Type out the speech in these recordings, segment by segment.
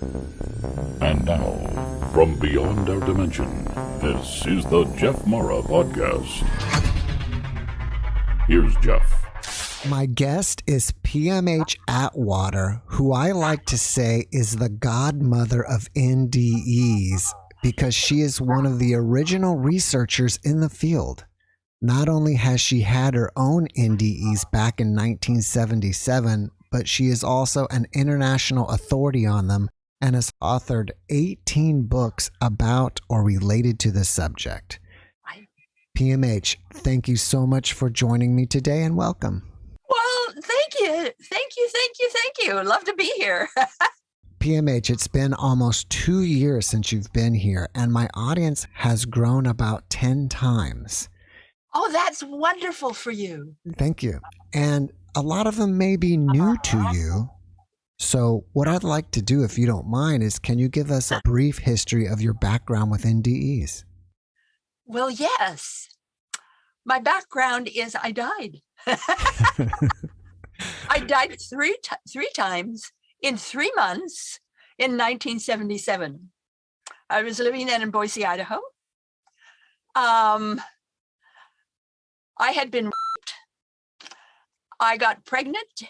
And now, from beyond our dimension, this is the JeffMara podcast. Here's Jeff. My guest is PMH Atwater, who I like to say is the godmother of NDEs because she is one of the original researchers in the field. Not only has she had her own NDEs back in 1977, but she is also an international authority on them and has authored 18 books about or related to the subject. PMH, thank you so much for joining me today and welcome. Well, thank you. Thank you. Love to be here. PMH, it's been almost 2 years since you've been here, and my audience has grown about 10 times. Oh, that's wonderful for you. Thank you. And a lot of them may be new to you. So what I'd like to do, if you don't mind, is can you give us a brief history of your background with NDEs? Well, yes. My background is I died. I died three times in 3 months in 1977. I was living then in Boise, Idaho. I had been raped. I got pregnant.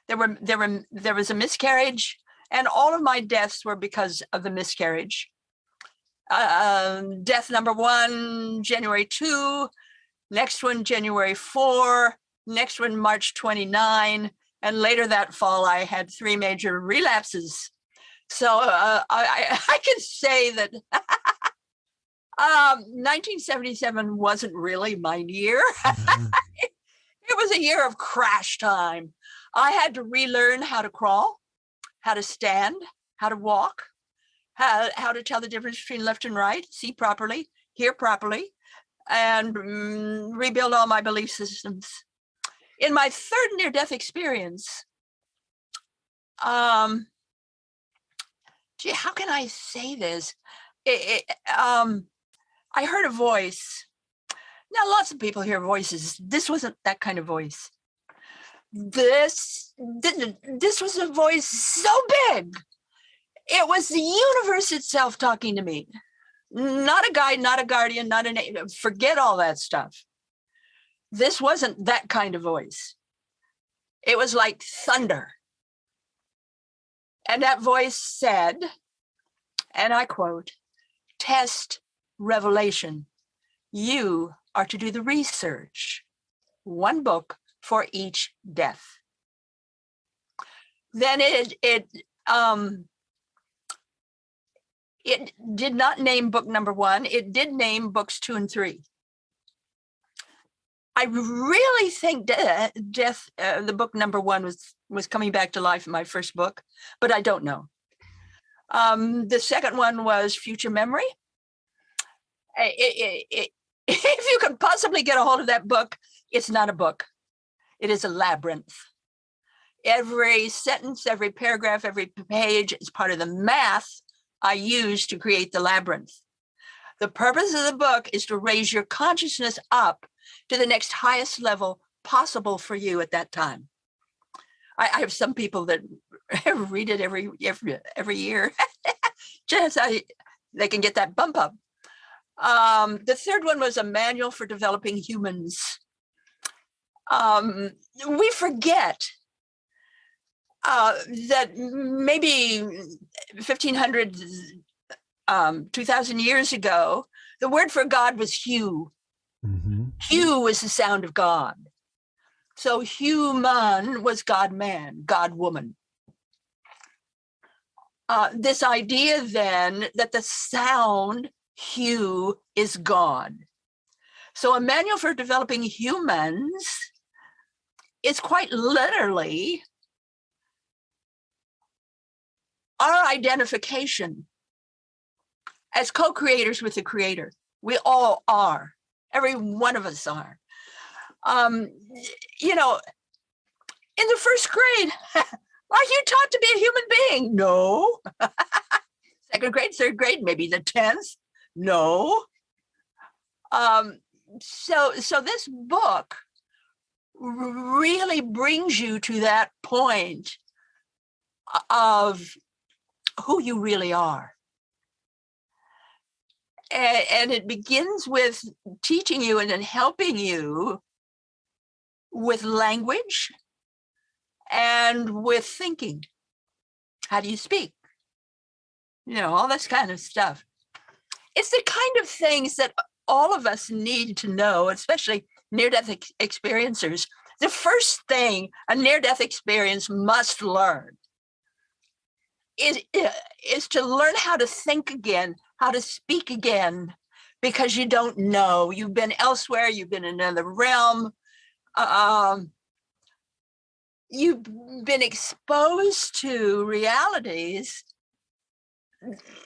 There was a miscarriage, and all of my deaths were because of the miscarriage. Death number 1, January 2, next one, January 4, next one, March 29, and later that fall, I had 3 major relapses. So I can say that 1977 wasn't really my year. Mm-hmm. It was a year of crash time. I had to relearn how to crawl, how to stand, how to walk, how to tell the difference between left and right, see properly, hear properly, and rebuild all my belief systems. In my third near-death experience, how can I say this? I heard a voice. Now, lots of people hear voices. This wasn't that kind of voice. This was a voice so big. It was the universe itself talking to me. Not a guide, not a guardian, not an... Forget all that stuff. This wasn't that kind of voice. It was like thunder. And that voice said, and I quote, "Test revelation. You are to do the research. 1 book for each death." Then it did not name book number 1. It did name books 2 and 3. I really think death, the book number 1 was coming back to life in my first book, but I don't know. The second one was future memory. If you could possibly get a hold of that book, it's not a book. It is a labyrinth. Every sentence, every paragraph, every page is part of the math I use to create the labyrinth. The purpose of the book is to raise your consciousness up to the next highest level possible for you at that time. I have some people that read it every year. Just they can get that bump up. The third one was a manual for developing humans. We forget that maybe 1,500, 2,000 years ago, the word for God was Hugh. Mm-hmm. Hugh was the sound of God. So human was God-man, God-woman. This idea then that the sound Hugh is God. So a manual for developing humans is quite literally our identification as co-creators with the Creator. We all are. Every one of us are. In the first grade, are you taught to be a human being? No. Second grade, third grade, maybe the 10th? No. So this book really brings you to that point of who you really are. And it begins with teaching you and then helping you with language and with thinking. How do you speak? All this kind of stuff. It's the kind of things that all of us need to know, especially near-death experiencers. The first thing a near-death experience must learn is to learn how to think again, how to speak again, because you don't know. You've been elsewhere. You've been in another realm. You've been exposed to realities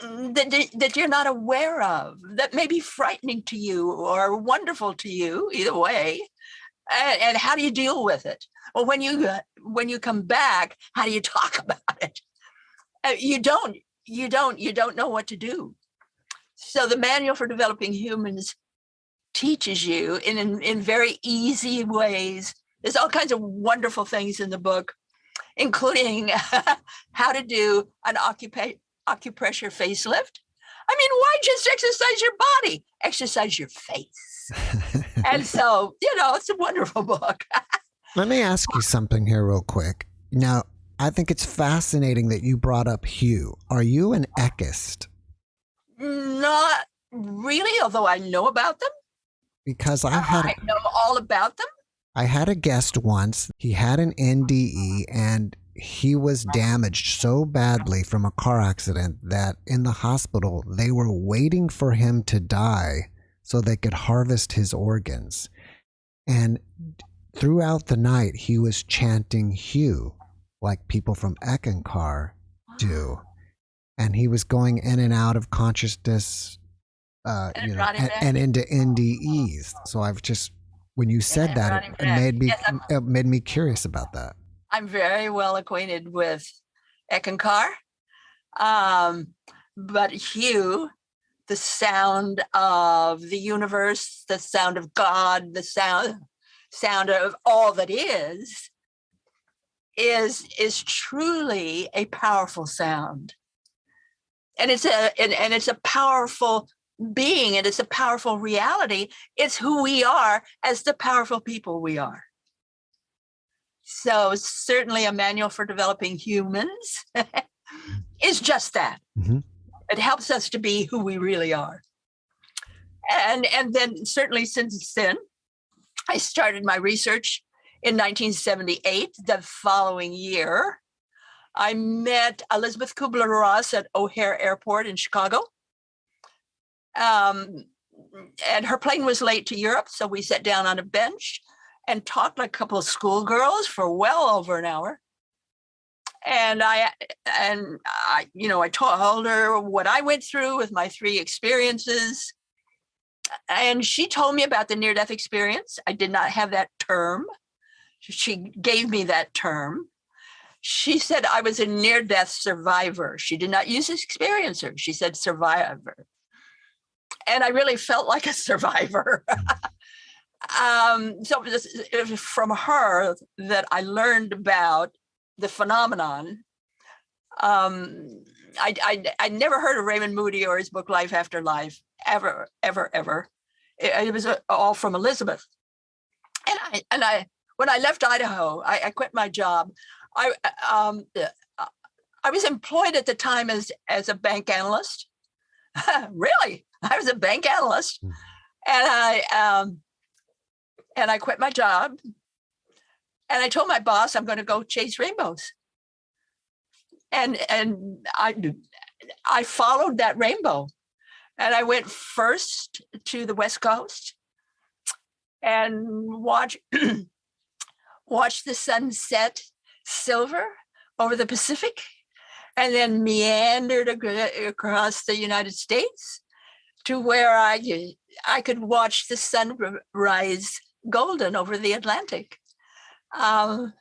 that you're not aware of, that may be frightening to you or wonderful to you, either way. And how do you deal with it? Well, when you come back, how do you talk about it? You don't know what to do. So the Manual for Developing Humans teaches you in very easy ways. There's all kinds of wonderful things in the book, including how to do an acupressure facelift. I mean, why just exercise your body? Exercise your face. And so, it's a wonderful book. Let me ask you something here real quick. Now, I think it's fascinating that you brought up Hugh. Are you an echist? Not really, although I know about them. Because I know all about them. I had a guest once. He had an NDE and he was damaged so badly from a car accident that in the hospital they were waiting for him to die so they could harvest his organs. And throughout the night he was chanting Hugh, like people from Eckankar do. And he was going in and out of consciousness, and into NDEs. So I've just, when you said that, it made me curious about that. I'm very well acquainted with Eckankar, but Hugh, the sound of the universe, the sound of God, the sound of all that is truly a powerful sound, and it's a powerful being, and it's a powerful reality. It's who we are as the powerful people we are. So certainly a Manual for Developing Humans is just that. Mm-hmm. It helps us to be who we really are. And then certainly since then, I started my research in 1978. The following year, I met Elizabeth Kubler-Ross at O'Hare Airport in Chicago. And her plane was late to Europe, so we sat down on a bench and talked like a couple of schoolgirls for well over an hour. And I told her what I went through with my 3 experiences. And she told me about the near-death experience. I did not have that term. She gave me that term. She said I was a near-death survivor. She did not use experiencer. She said survivor. And I really felt like a survivor. So it was from her that I learned about the phenomenon. I never heard of Raymond Moody or his book Life After Life, ever. It was all from Elizabeth. And I when I left Idaho, I quit my job. I was employed at the time as a bank analyst. Really, I was a bank analyst, and I quit my job. And I told my boss I'm going to go chase rainbows. And I followed that rainbow, and I went first to the West Coast and watched the sunset silver over the Pacific, and then meandered across the United States to where I could watch the sun rise golden over the Atlantic. And,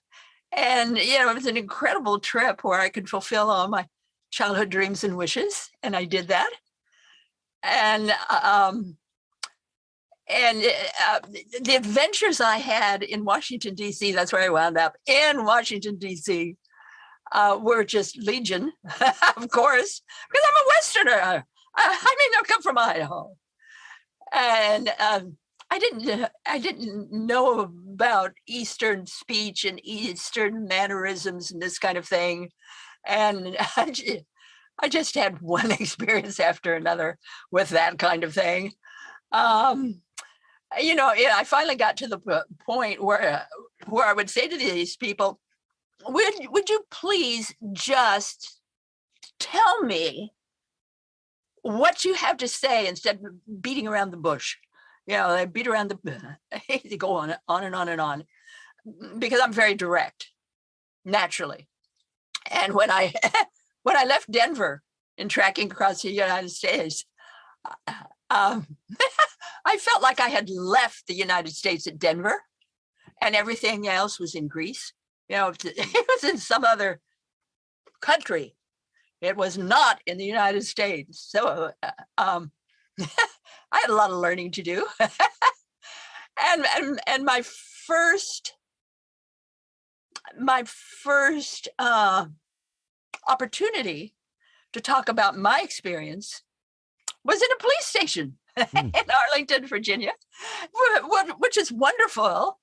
it was an incredible trip where I could fulfill all my childhood dreams and wishes. And I did that. And the adventures I had in Washington, D.C., that's where I wound up, in Washington, D.C., were just legion, of course, because I'm a Westerner. I come from Idaho, and I didn't know about Eastern speech and Eastern mannerisms and this kind of thing, and I just had one experience after another with that kind of thing. I finally got to the point where I would say to these people, would you please just tell me what you have to say instead of beating around the bush? They beat around they go on and on and on, because I'm very direct, naturally. And when I left Denver and tracking across the United States, I felt like I had left the United States at Denver, and everything else was in Greece. It was in some other country. It was not in the United States. So I had a lot of learning to do. and my first opportunity to talk about my experience was in a police station in Arlington, Virginia, which is wonderful,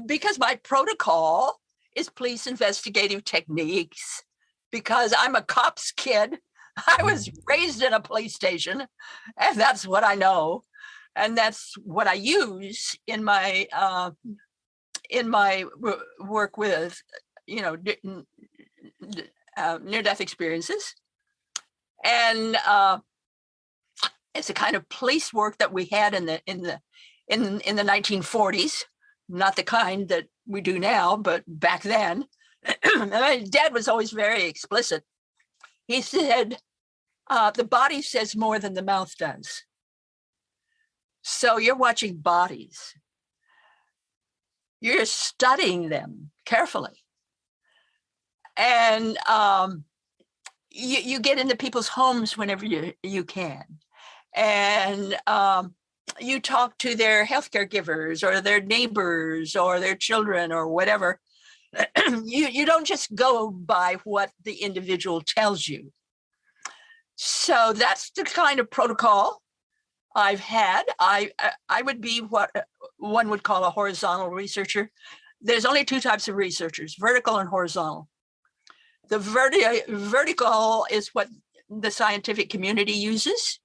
because my protocol is police investigative techniques, because I'm a cop's kid. I was raised in a police station, and that's what I know, and that's what I use in my work with near-death experiences. And it's a kind of police work that we had in the 1940s, not the kind that we do now, but back then. My dad was always very explicit. He said, the body says more than the mouth does. So you're watching bodies. You're studying them carefully. And you get into people's homes whenever you can. And you talk to their healthcare givers or their neighbors or their children or whatever. You don't just go by what the individual tells you. So that's the kind of protocol I've had. I would be what one would call a horizontal researcher. There's only two types of researchers, vertical and horizontal. The vertical is what the scientific community uses.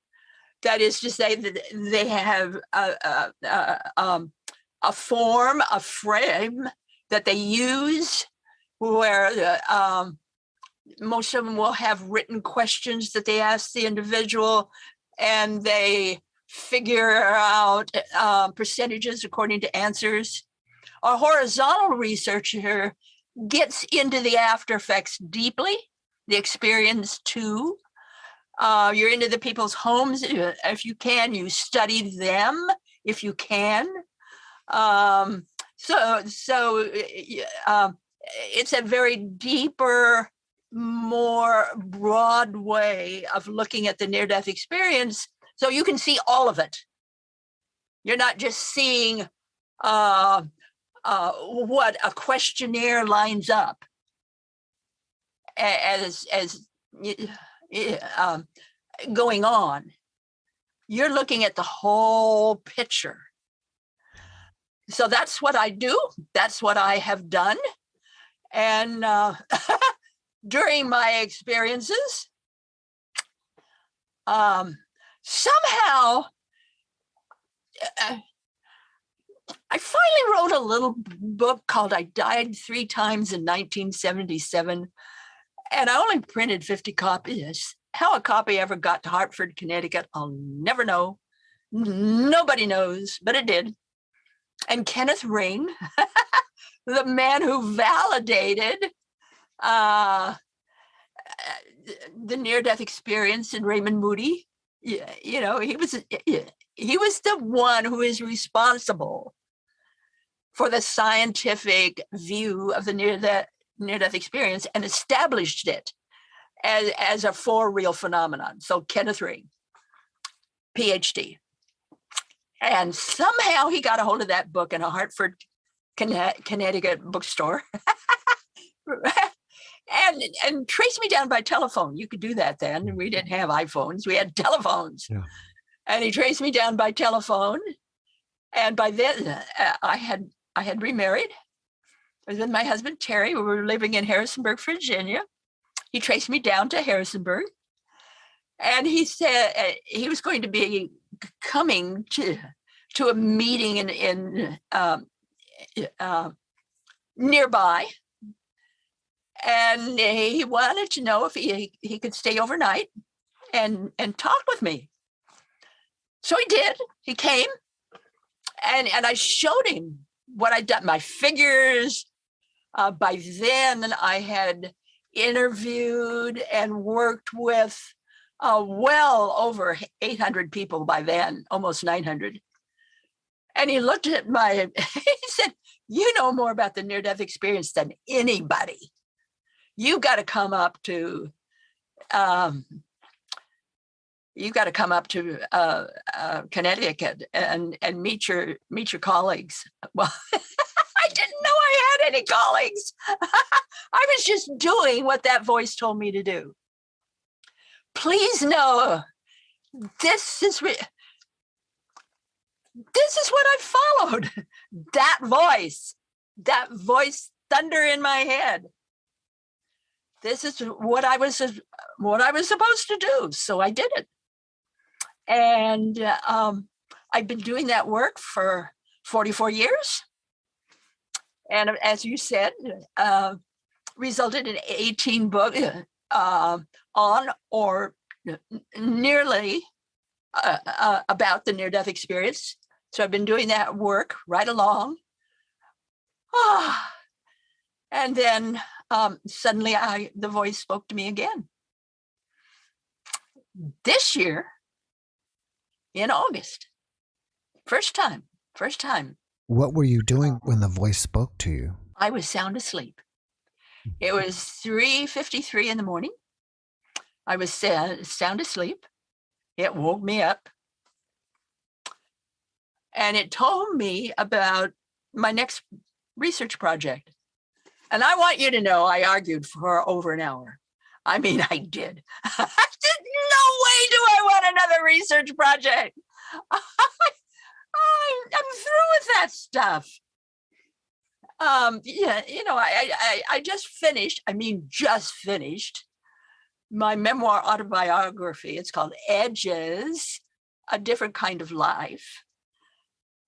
That is to say that they have a form, a frame that they use, where most of them will have written questions that they ask the individual, and they figure out percentages according to answers. A horizontal researcher gets into the after effects deeply, the experience too. You're into the people's homes. If you can, you study them if you can. So it's a very deeper, more broad way of looking at the near-death experience, so you can see all of it. You're not just seeing what a questionnaire lines up as going on. You're looking at the whole picture. So that's what I do. That's what I have done. And during my experiences, somehow, I finally wrote a little book called I Died 3 Times in 1977, and I only printed 50 copies. How a copy ever got to Hartford, Connecticut, I'll never know. Nobody knows, but it did. And Kenneth Ring, the man who validated the near-death experience in Raymond Moody, he was the one who is responsible for the scientific view of the near-death experience and established it as a for real phenomenon. So Kenneth Ring, PhD. And somehow he got a hold of that book in a Hartford, Connecticut bookstore. and trace me down by telephone. You could do that then. We didn't have iPhones. We had telephones. Yeah. And he traced me down by telephone. And by then, I had remarried. I was with my husband, Terry. We were living in Harrisonburg, Virginia. He traced me down to Harrisonburg. And he said he was going to be coming to a meeting in nearby. And he wanted to know if he could stay overnight and talk with me. So he did. He came, and I showed him what I'd done, my figures. By then, I had interviewed and worked with well over 800 people by then, almost 900. And he looked at he said, "You know more about the near-death experience than anybody. You got to come up to Connecticut and meet your colleagues." Well, I didn't know I had any colleagues. I was just doing what that voice told me to do. Please know, this is what I followed. That voice thunder in my head. This is what I was supposed to do. So I did it. And I've been doing that work for 44 years. And as you said, resulted in 18 books on or nearly about the near-death experience. So I've been doing that work right along. And then suddenly the voice spoke to me again. This year, in August, first time. What were you doing when the voice spoke to you? I was sound asleep. It was 3:53 in the morning. I was sound asleep. It woke me up. And it told me about my next research project. And I want you to know I argued for over an hour. I mean, I did. I said, no way do I want another research project. I'm through with that stuff. I just finished my memoir autobiography. It's called Edges, A Different Kind of Life.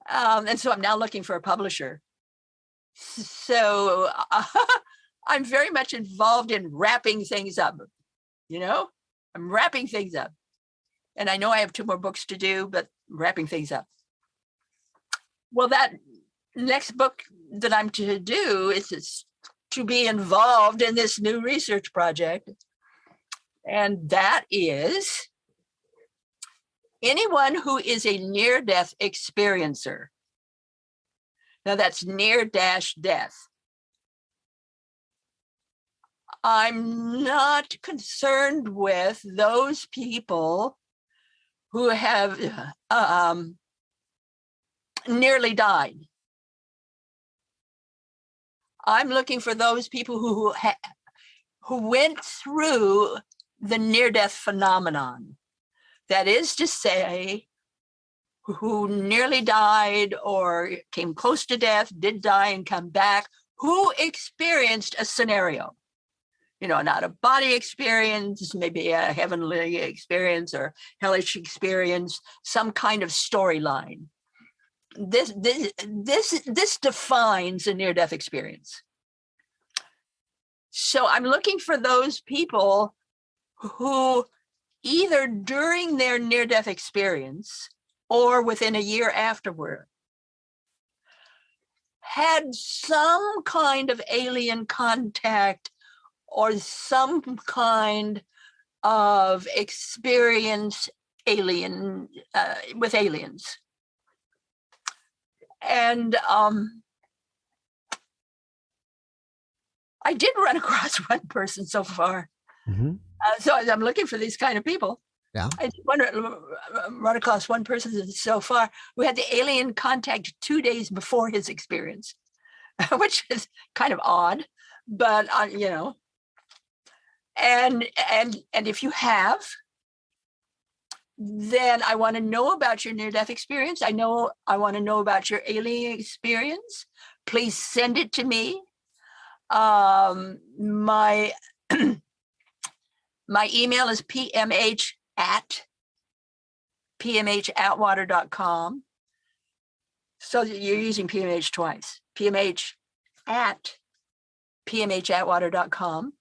And so I'm now looking for a publisher. So I'm very much involved in wrapping things up. I'm wrapping things up. And I know I have 2 more books to do, but wrapping things up. Well, that next book that I'm to do is to be involved in this new research project. And that is anyone who is a near-death experiencer. Now that's near-death. I'm not concerned with those people who have nearly died. I'm looking for those people who went through the near-death phenomenon. That is to say, who nearly died or came close to death, did die and come back, who experienced a scenario. An out-of-body experience, maybe a heavenly experience or hellish experience, some kind of storyline. This defines a near-death experience. So I'm looking for those people who either during their near-death experience or within a year afterward had some kind of alien contact or some kind of experience with aliens. And I did run across one person so far. Mm-hmm. So I'm looking for these kind of people. Yeah. I did run across one person so far who had the alien contact 2 days before his experience, which is kind of odd, but And if you have, then I want to know about your near-death experience. I want to know about your alien experience. Please send it to me. My email is pmh@pmhatwater.com. So you're using PMH twice. pmh@pmhatwater.com.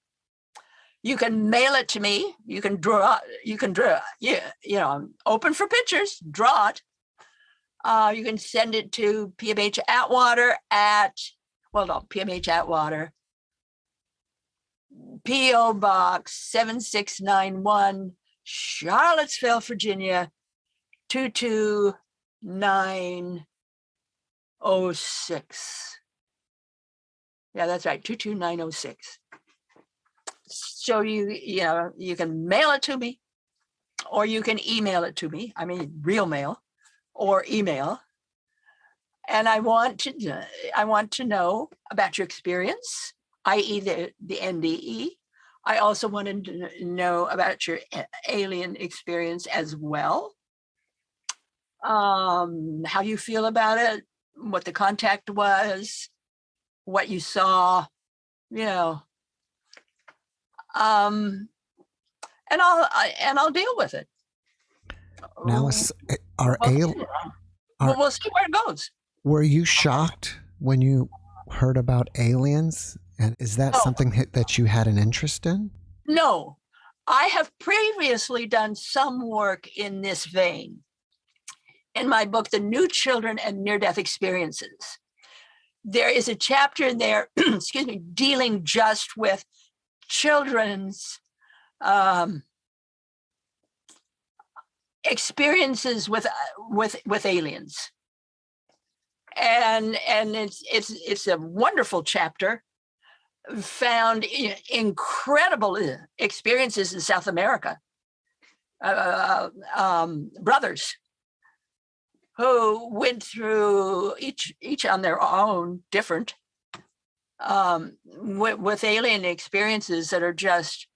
You can mail it to me. You can draw. Yeah, I'm open for pictures. Draw it. You can send it to PMH Atwater PMH Atwater, P.O. Box 7691, Charlottesville, Virginia 22906. Yeah, that's right, 22906. So you can mail it to me, or you can email it to me. I mean, real mail or email. And I want to know about your experience, i.e. the NDE. I also want to know about your alien experience as well. How you feel about it, what the contact was, what you saw, and I'll deal with it. Now, we'll see where it goes. Were you shocked when you heard about aliens? And is that something that you had an interest in? No, I have previously done some work in this vein. In my book, The New Children and Near-Death Experiences, there is a chapter in there, dealing just with children's experiences with aliens, and it's a wonderful chapter. Found incredible experiences in South America. Brothers who went through each on their own different with alien experiences that are just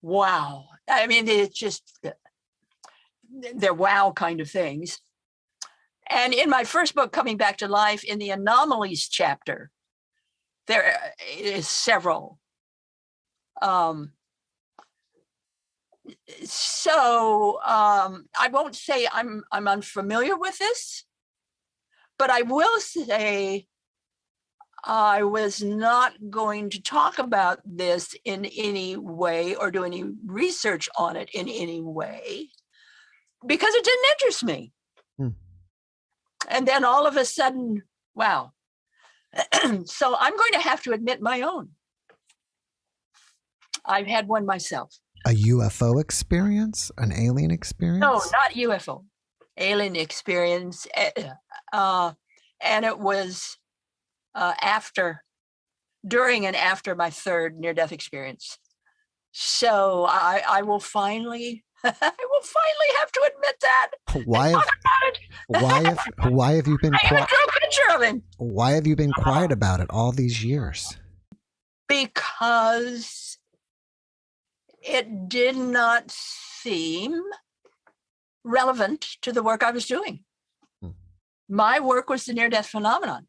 wow. I mean, it's just they're wow kind of things. And in my first book, Coming Back to Life, in the anomalies chapter, there is several. So I won't say I'm unfamiliar with this, but I will say I was not going to talk about this in any way or do any research on it in any way because it didn't interest me. And then all of a sudden, wow. So I'm going to have to admit my own. I've had one myself. A UFO experience? An alien experience? No, not UFO. Alien experience. And it was during and after my third near-death experience. So I will finally have to admit that. Why have you been quiet? I drew a picture of him. Why have you been quiet about it all these years? Because it did not seem relevant to the work I was doing. My work was the near-death phenomenon,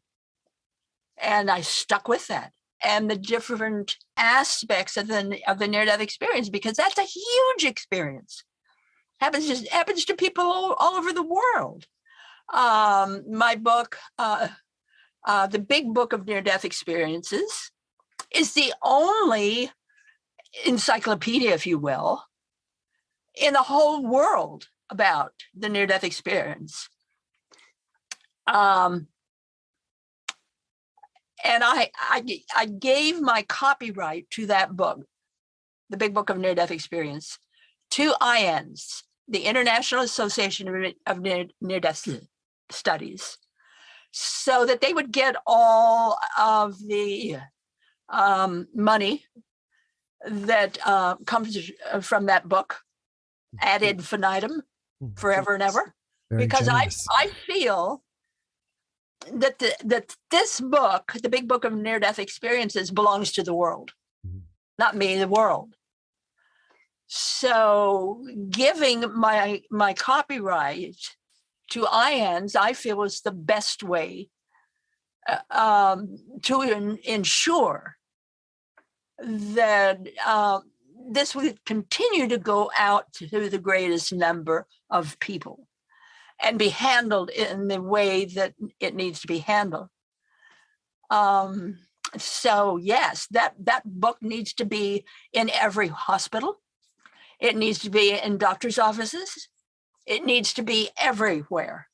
and I stuck with that and the different aspects of the near-death experience, because that's a huge experience. Happens to people all over the world. My book, The Big Book of Near-Death Experiences, is the only encyclopedia, if you will, in the whole world about the near-death experience. And I gave my copyright to that book, The Big Book of Near-Death Experience, to IANDS, the International Association of Near-Death Studies, so that they would get all of the money that comes from that book ad infinitum, forever and ever. Very because generous. I feel that this book, The Big Book of Near-Death Experiences, belongs to the world. Not me, the world. So giving my copyright to IANS, I feel, is the best way to ensure that this would continue to go out to the greatest number of people and be handled in the way that it needs to be handled. So yes, that book needs to be in every hospital. It needs to be in doctor's offices. It needs to be everywhere.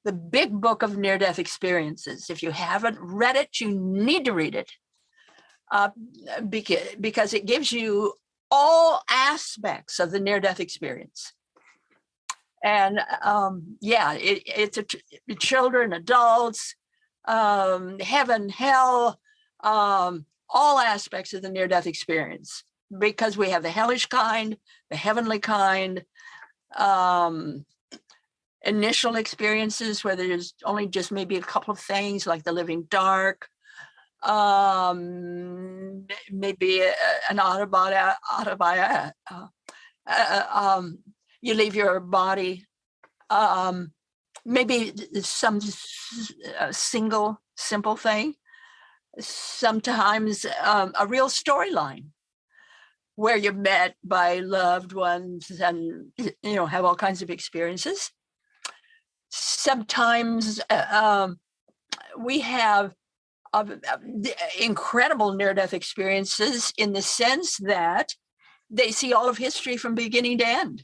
The Big Book of Near-Death Experiences. If you haven't read it, you need to read it because it gives you all aspects of the near-death experience. And it's children, adults, heaven, hell, all aspects of the near-death experience, because we have the hellish kind, the heavenly kind, initial experiences where there's only just maybe a couple of things like the living dark, maybe an you leave your body, maybe some single simple thing, sometimes a real storyline where you're met by loved ones and have all kinds of experiences. Sometimes we have incredible near-death experiences in the sense that they see all of history from beginning to end.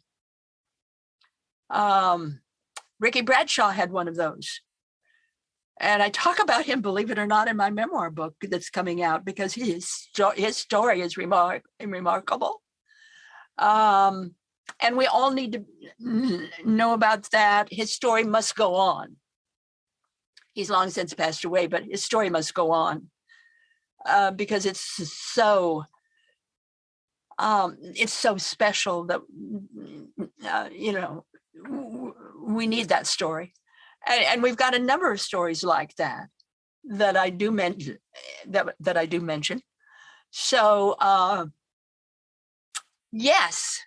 Ricky Bradshaw had one of those. And I talk about him, believe it or not, in my memoir book that's coming out, because his story is remarkable. And we all need to know about that. His story must go on. He's long since passed away, but his story must go on because it's so special that, we need that story. And we've got a number of stories like that I do mention. That I do mention. So yes.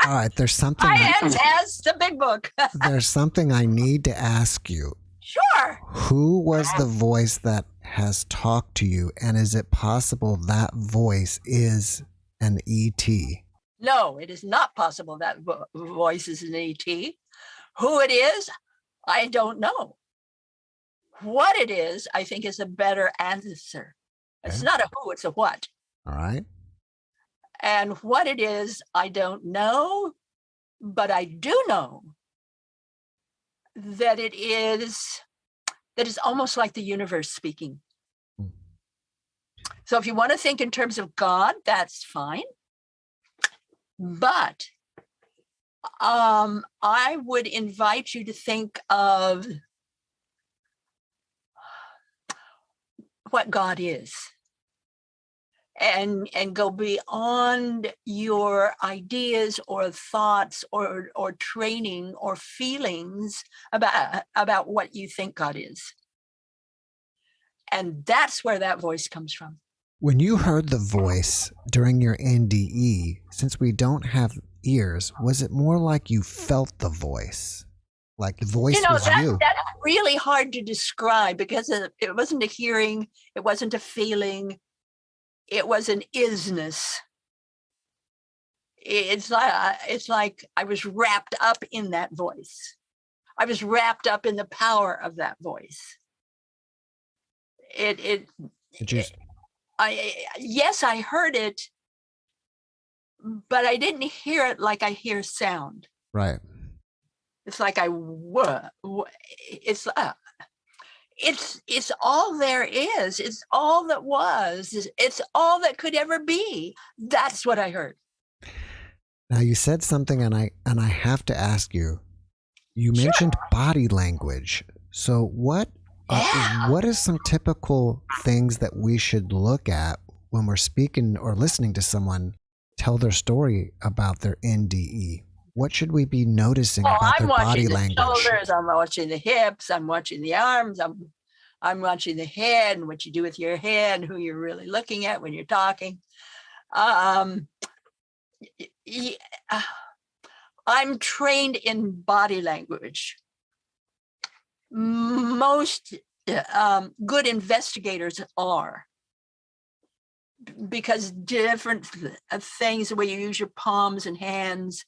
All right. There's something. IANS has the big book. There's something I need to ask you. Sure. Who was the voice that has talked to you, and is it possible that voice is an ET? No, it is not possible that voice is an ET. Who it is, I don't know. What it is, I think, is a better answer. Okay. It's not a who, it's a what. All right. And what it is, I don't know, but I do know that it is almost like the universe speaking. So if you want to think in terms of God, that's fine. But I would invite you to think of what God is, and go beyond your ideas or thoughts or training or feelings about what you think God is. And that's where that voice comes from. When you heard the voice during your NDE, since we don't have ears, was it more like you felt the voice? Like the voice was you? That's really hard to describe, because it wasn't a hearing, it wasn't a feeling, it was an isness. It's like I was wrapped up in that voice. I was wrapped up in the power of that voice. Yes, I heard it, but I didn't hear it like I hear sound. Right. It's like it's all there is. It's all that was. It's all that could ever be. That's what I heard. Now you said something, and I have to ask you. You mentioned body language. So what is some typical things that we should look at when we're speaking or listening to someone tell their story about their NDE? What should we be noticing about their body language? I'm watching the shoulders, I'm watching the hips, I'm watching the arms, I'm watching the head and what you do with your head, who you're really looking at when you're talking. I'm trained in body language. Most good investigators are, because different things, the way you use your palms and hands,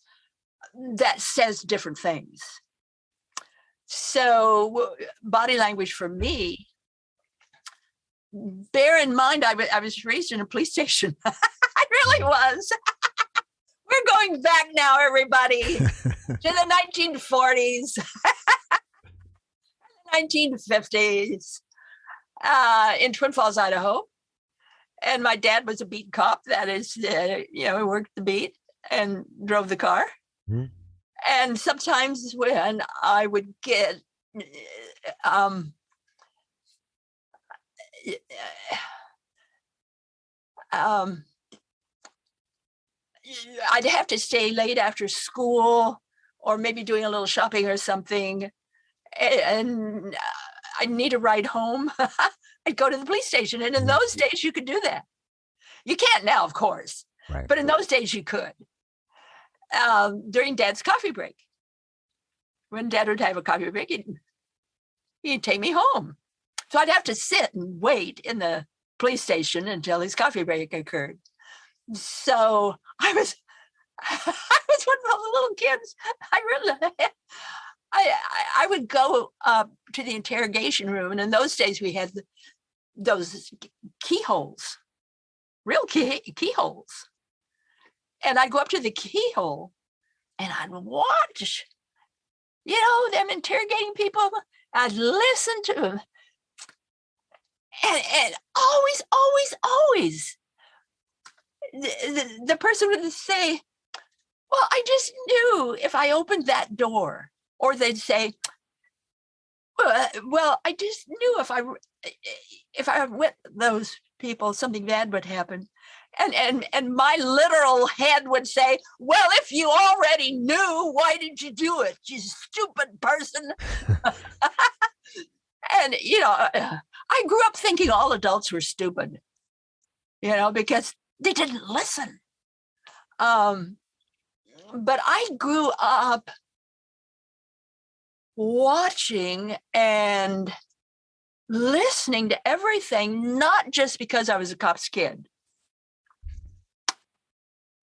that says different things. So body language for me, bear in mind, I was raised in a police station. I really was. We're going back now, everybody, to the 1940s, 1950s, in Twin Falls, Idaho. And my dad was a beat cop. That is, he worked the beat and drove the car. Mm-hmm. And sometimes when I would get I'd have to stay late after school, or maybe doing a little shopping or something, and I'd need a ride home. I'd go to the police station. And in those days, you could do that. You can't now, of course, right. But in those days you could. During Dad's coffee break, when Dad would have a coffee break, he'd take me home. So I'd have to sit and wait in the police station until his coffee break occurred. So I was one of those little kids. I would go to the interrogation room, and in those days we had those keyholes, real keyholes. And I'd go up to the keyhole and I'd watch, them interrogating people. I'd listen to them. And always, the person would say, well, I just knew if I opened that door. Or they'd say, well, I just knew if I went those people, something bad would happen. And my literal head would say, well, if you already knew, why did you do it, you stupid person? And, I grew up thinking all adults were stupid, because they didn't listen. But I grew up watching and listening to everything, not just because I was a cop's kid,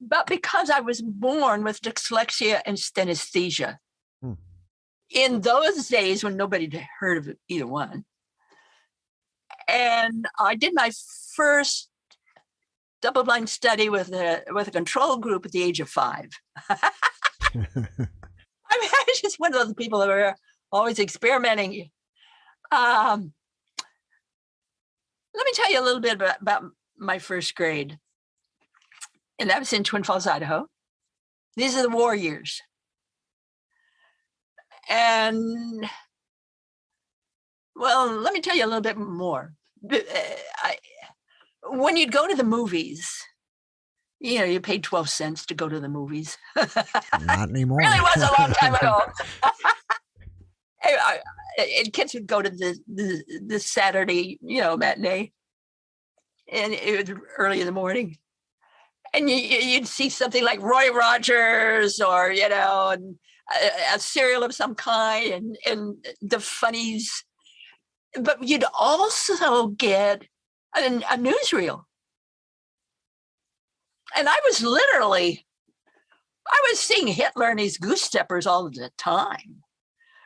but because I was born with dyslexia and synesthesia. In those days when nobody had heard of either one. And I did my first double-blind study with a control group at the age of 5. I was just one of those people that were always experimenting. Let me tell you a little bit about my first grade. And that was in Twin Falls, Idaho. These are the war years. And, well, let me tell you a little bit more. When you'd go to the movies, you paid 12 cents to go to the movies. Not anymore. Really was a long time ago. And kids would go to the Saturday, matinee, and it was early in the morning. And you'd see something like Roy Rogers or, and a serial of some kind and the funnies. But you'd also get a newsreel. And I was seeing Hitler and his goose steppers all the time.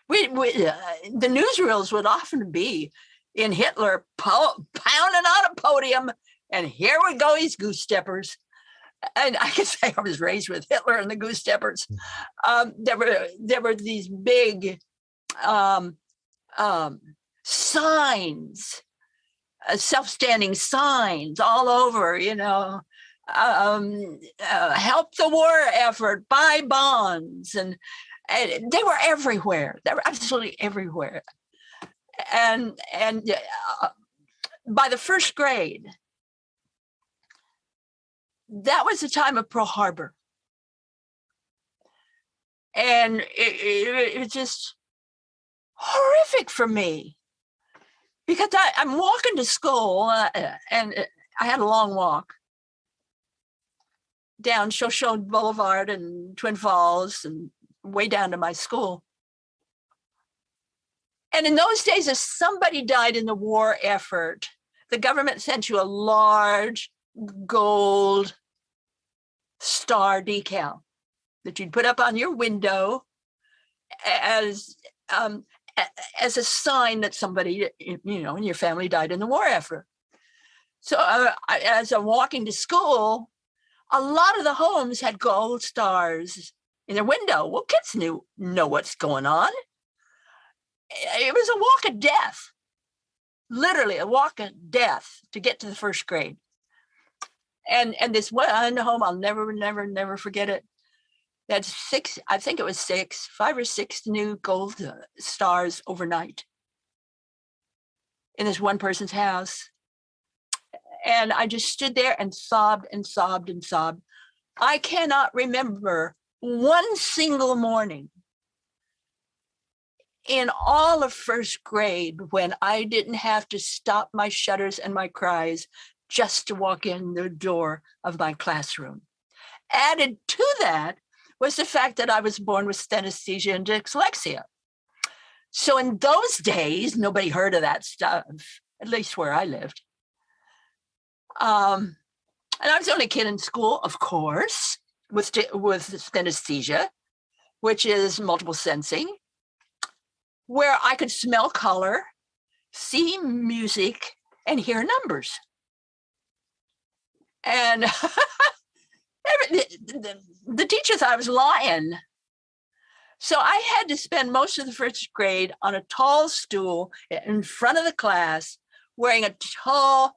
The newsreels would often be in Hitler pounding on a podium, and here we go, his goose steppers. And I can say I was raised with Hitler and the goose steppers. There were these big signs, self-standing signs all over, help the war effort, buy bonds, and they were everywhere. They were absolutely everywhere. And by the first grade, that was the time of Pearl Harbor. And it was just horrific for me because I'm walking to school and I had a long walk. down Shoshone Boulevard and Twin Falls and way down to my school. And in those days, if somebody died in the war effort, the government sent you a large gold star decal that you'd put up on your window as a sign that somebody, in your family died in the war effort. So as I'm walking to school, a lot of the homes had gold stars in their window. Well, kids know what's going on. It was a walk of death, literally a walk of death to get to the first grade. And this one home, I'll never forget it. That's 5 or 6 new gold stars overnight in this one person's house. And I just stood there and sobbed and sobbed and sobbed. I cannot remember one single morning in all of first grade when I didn't have to stop my shudders and my cries just to walk in the door of my classroom. Added to that was the fact that I was born with synesthesia and dyslexia. So in those days, nobody heard of that stuff, at least where I lived. And I was the only kid in school, of course, with synesthesia, which is multiple sensing, where I could smell color, see music, and hear numbers. And the teacher thought I was lying. So I had to spend most of the first grade on a tall stool in front of the class, wearing a tall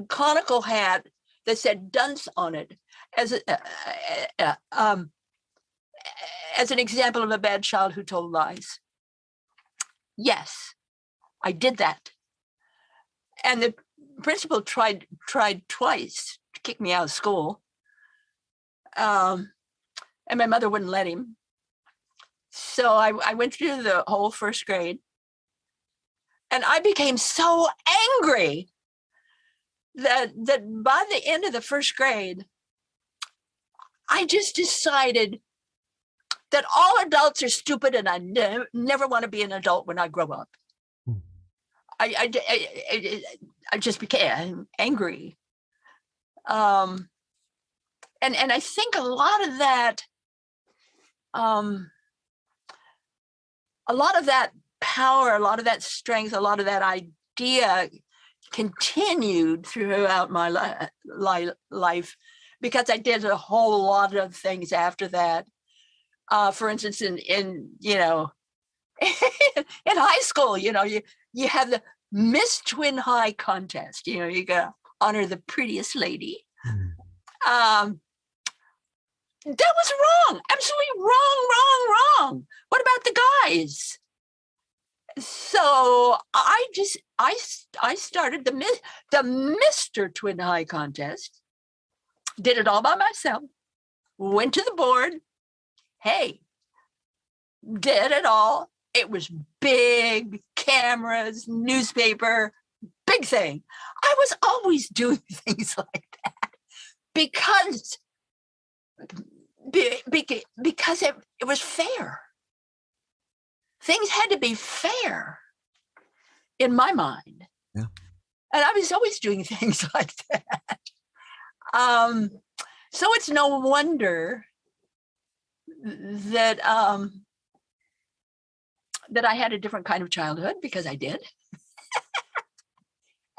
conical hat that said dunce on it as an example of a bad child who told lies. Yes, I did that. And the principal tried twice to kick me out of school. And my mother wouldn't let him. So I went through the whole first grade. And I became so angry that by the end of the first grade, I just decided that all adults are stupid and I never want to be an adult when I grow up. I just became angry. And I think a lot of that power, a lot of that strength, a lot of that idea continued throughout my life because I did a whole lot of things after that. For instance, in high school, you have the Miss Twin High contest. You gotta honor the prettiest lady. That was wrong, absolutely wrong. What about the guys? So I started the Mr. Twin High contest, did it all by myself, went to the board, hey, did it all. It was big, cameras, newspaper, big thing. I was always doing things like that because it was fair. Things had to be fair in my mind. Yeah. And I was always doing things like that. So it's no wonder that that I had a different kind of childhood, because I did.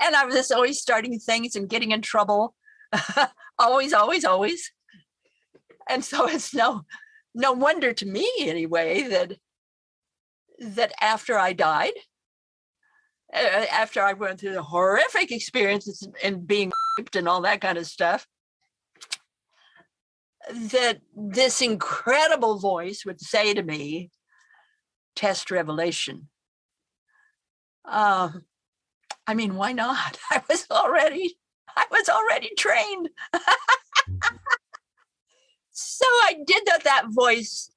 And I was always starting things and getting in trouble. always. And so it's no wonder to me anyway that after I died, after I went through the horrific experiences and being raped and all that kind of stuff, that this incredible voice would say to me, test revelation. I mean, why not? I was already trained. So I did that voice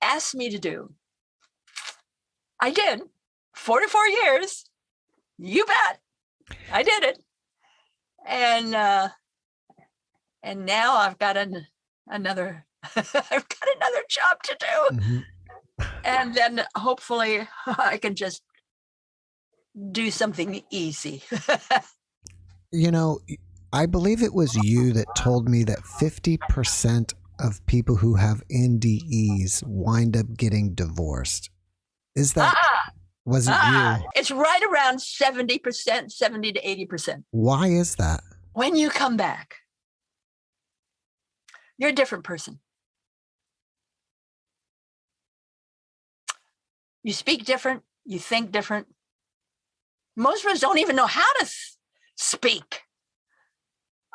asked me to do. I did. 44 years. You bet. I did it. And And now I've got another I've got another job to do. Mm-hmm. And then hopefully I can just do something easy. You know, I believe it was you that told me that 50% of people who have NDEs wind up getting divorced. Is that, was it you? It's right around 70%, 70 to 80%. Why is that? When you come back, you're a different person. You speak different, you think different. Most of us don't even know how to speak.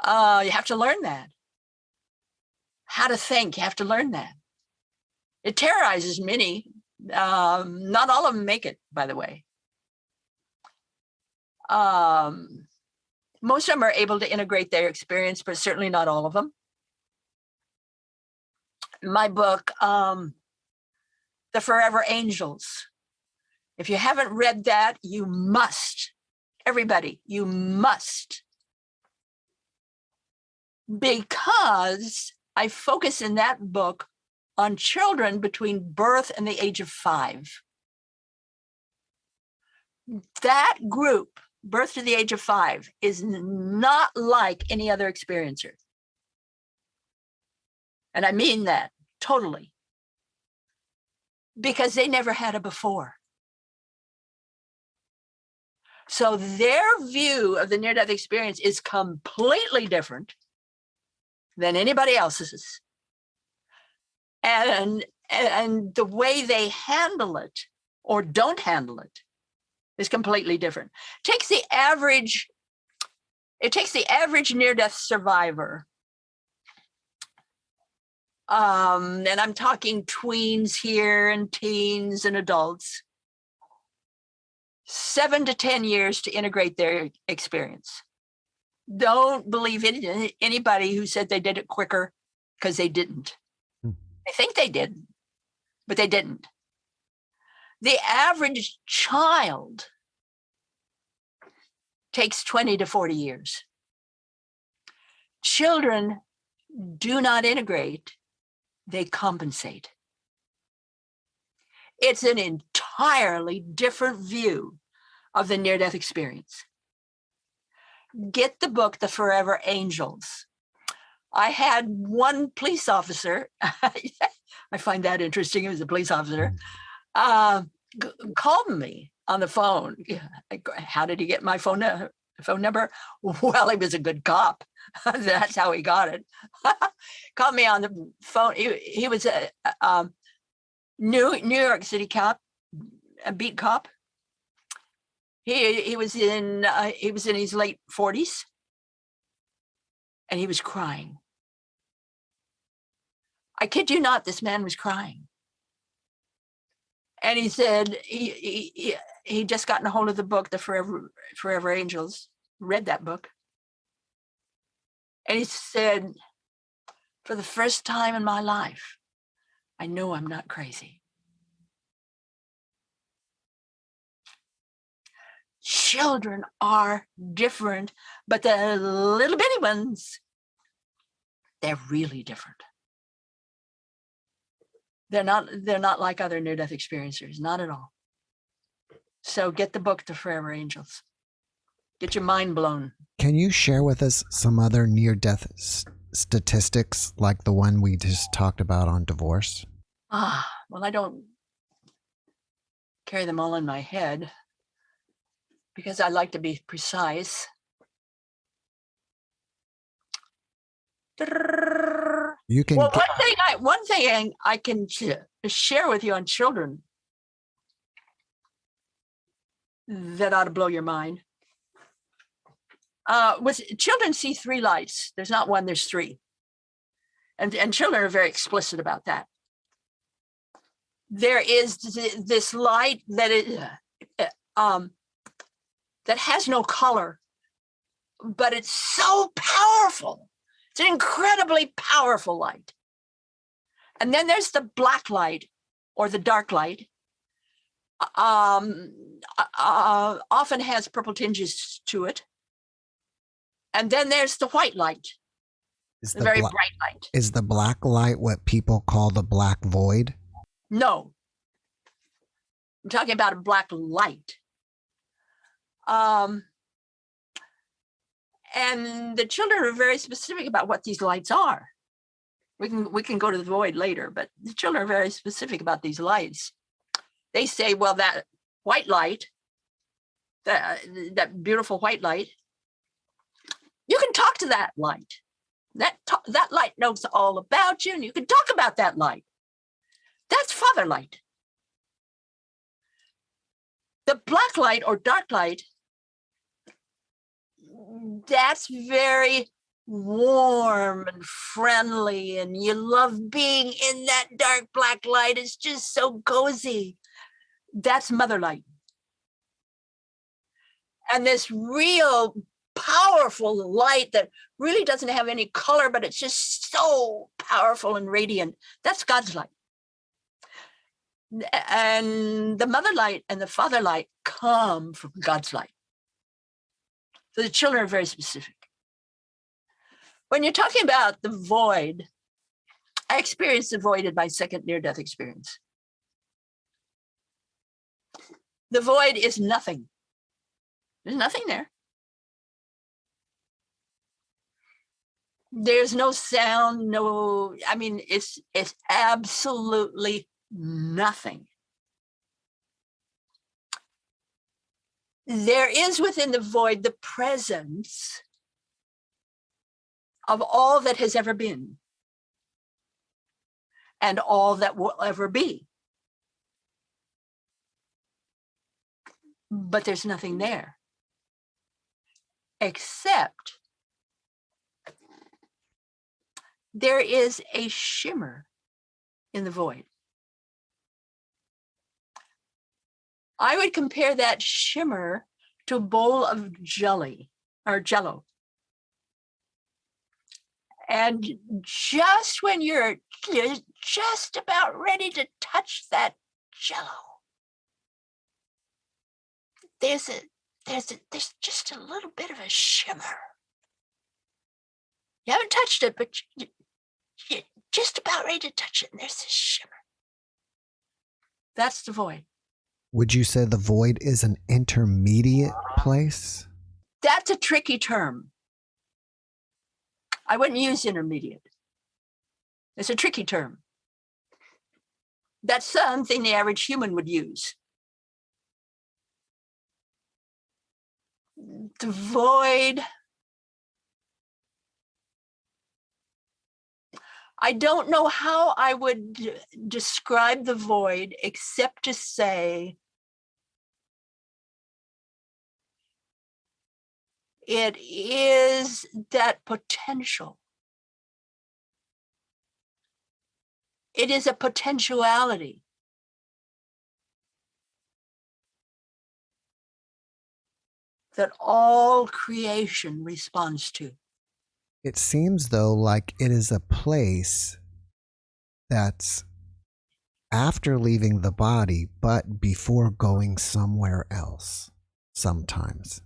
You have to learn that. How to think, you have to learn that. It terrorizes many. Not all of them make it, by the way. Most of them are able to integrate their experience, but certainly not all of them. My book, The Forever Angels. If you haven't read that, you must. Everybody, you must. Because I focus in that book on children between birth and the age of 5. That group, birth to the age of 5, is not like any other experiencer. And I mean that totally. Because they never had it before. So their view of the near-death experience is completely different than anybody else's. And the way they handle it or don't handle it is completely different. It takes the average near-death survivor, and I'm talking tweens here and teens and adults, 7 to 10 years to integrate their experience. Don't believe anybody who said they did it quicker, because they didn't. I think they did, but they didn't. The average child takes 20 to 40 years. Children do not integrate, they compensate. It's an entirely different view of the near-death experience. Get the book, The Forever Angels. I had one police officer, I find that interesting, he was a police officer, called me on the phone. How did he get my phone number? Well, he was a good cop. That's how he got it. Called me on the phone. He was a New York City cop, a beat cop. He was in his late 40s, and he was crying. I kid you not, this man was crying. And he said he just gotten a hold of the book, The Forever Angels, read that book. And he said, for the first time in my life, I know I'm not crazy. Children are different, but the little bitty ones, they're really different. They're not like other near-death experiencers, not at all. So get the book, The Forever Angels. Get your mind blown. Can you share with us some other near-death statistics like the one we just talked about on divorce? Well, I don't carry them all in my head because I like to be precise. You can. Well, one thing I can share with you on children that ought to blow your mind. With children see 3 lights. There's not one, there's 3. And children are very explicit about that. There is this light that that has no color, but it's so powerful. It's an incredibly powerful light. And then there's the black light or the dark light. Often has purple tinges to it. And then there's the white light. Is a the very bla- bright light. is the black light what people call the black void? No, I'm talking about a black light. And the children are very specific about what these lights are. We can go to the void later, but the children are very specific about these lights. They say, well, that white light, that beautiful white light, you can talk to that light. That light knows all about you, and you can talk about that light. That's father light. The black light or dark light, that's very warm and friendly, and you love being in that dark black light. It's just so cozy. That's mother light. And this real powerful light that really doesn't have any color, but it's just so powerful and radiant, that's God's light. And the mother light and the father light come from God's light. So the children are very specific. When you're talking about the void, I experienced the void in my second near-death experience. The void is nothing. There's nothing there. There's no sound, it's absolutely nothing. There is within the void the presence of all that has ever been and all that will ever be. But there's nothing there except there is a shimmer in the void. I would compare that shimmer to a bowl of jelly or jello. And just when you're just about ready to touch that jello, there's just a little bit of a shimmer. You haven't touched it, but you're just about ready to touch it, and there's this shimmer. That's the void. Would you say the void is an intermediate place? That's a tricky term. I wouldn't use intermediate. It's a tricky term. That's something the average human would use. The void, I don't know how I would describe the void except to say it is that potential. It is a potentiality. That all creation responds to. It seems, though, like it is a place that's after leaving the body, but before going somewhere else sometimes.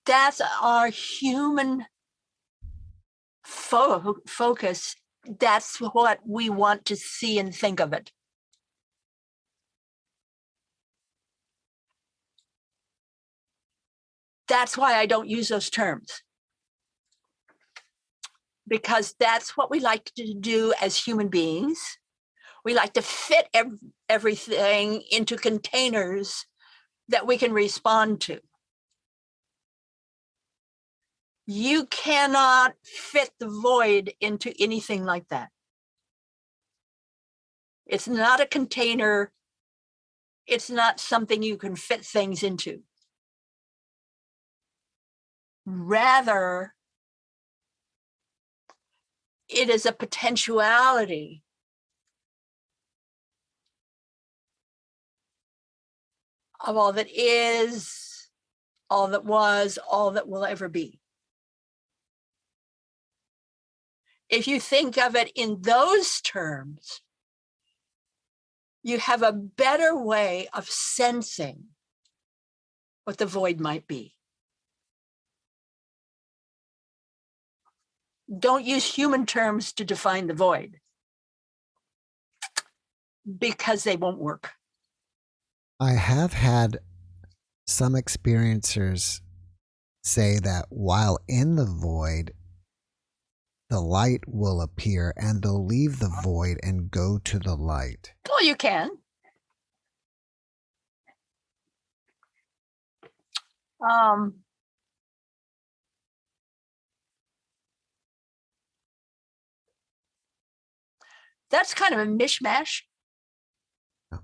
That's our human focus. That's what we want to see and think of it. That's why I don't use those terms. Because that's what we like to do as human beings. We like to fit everything into containers that we can respond to. You cannot fit the void into anything like that. It's not a container. It's not something you can fit things into. Rather, it is a potentiality of all that is, all that was, all that will ever be. If you think of it in those terms, you have a better way of sensing what the void might be. Don't use human terms to define the void, because they won't work. I have had some experiencers say that while in the void, the light will appear and they'll leave the void and go to the light. Well, you can. That's kind of a mishmash. Yeah.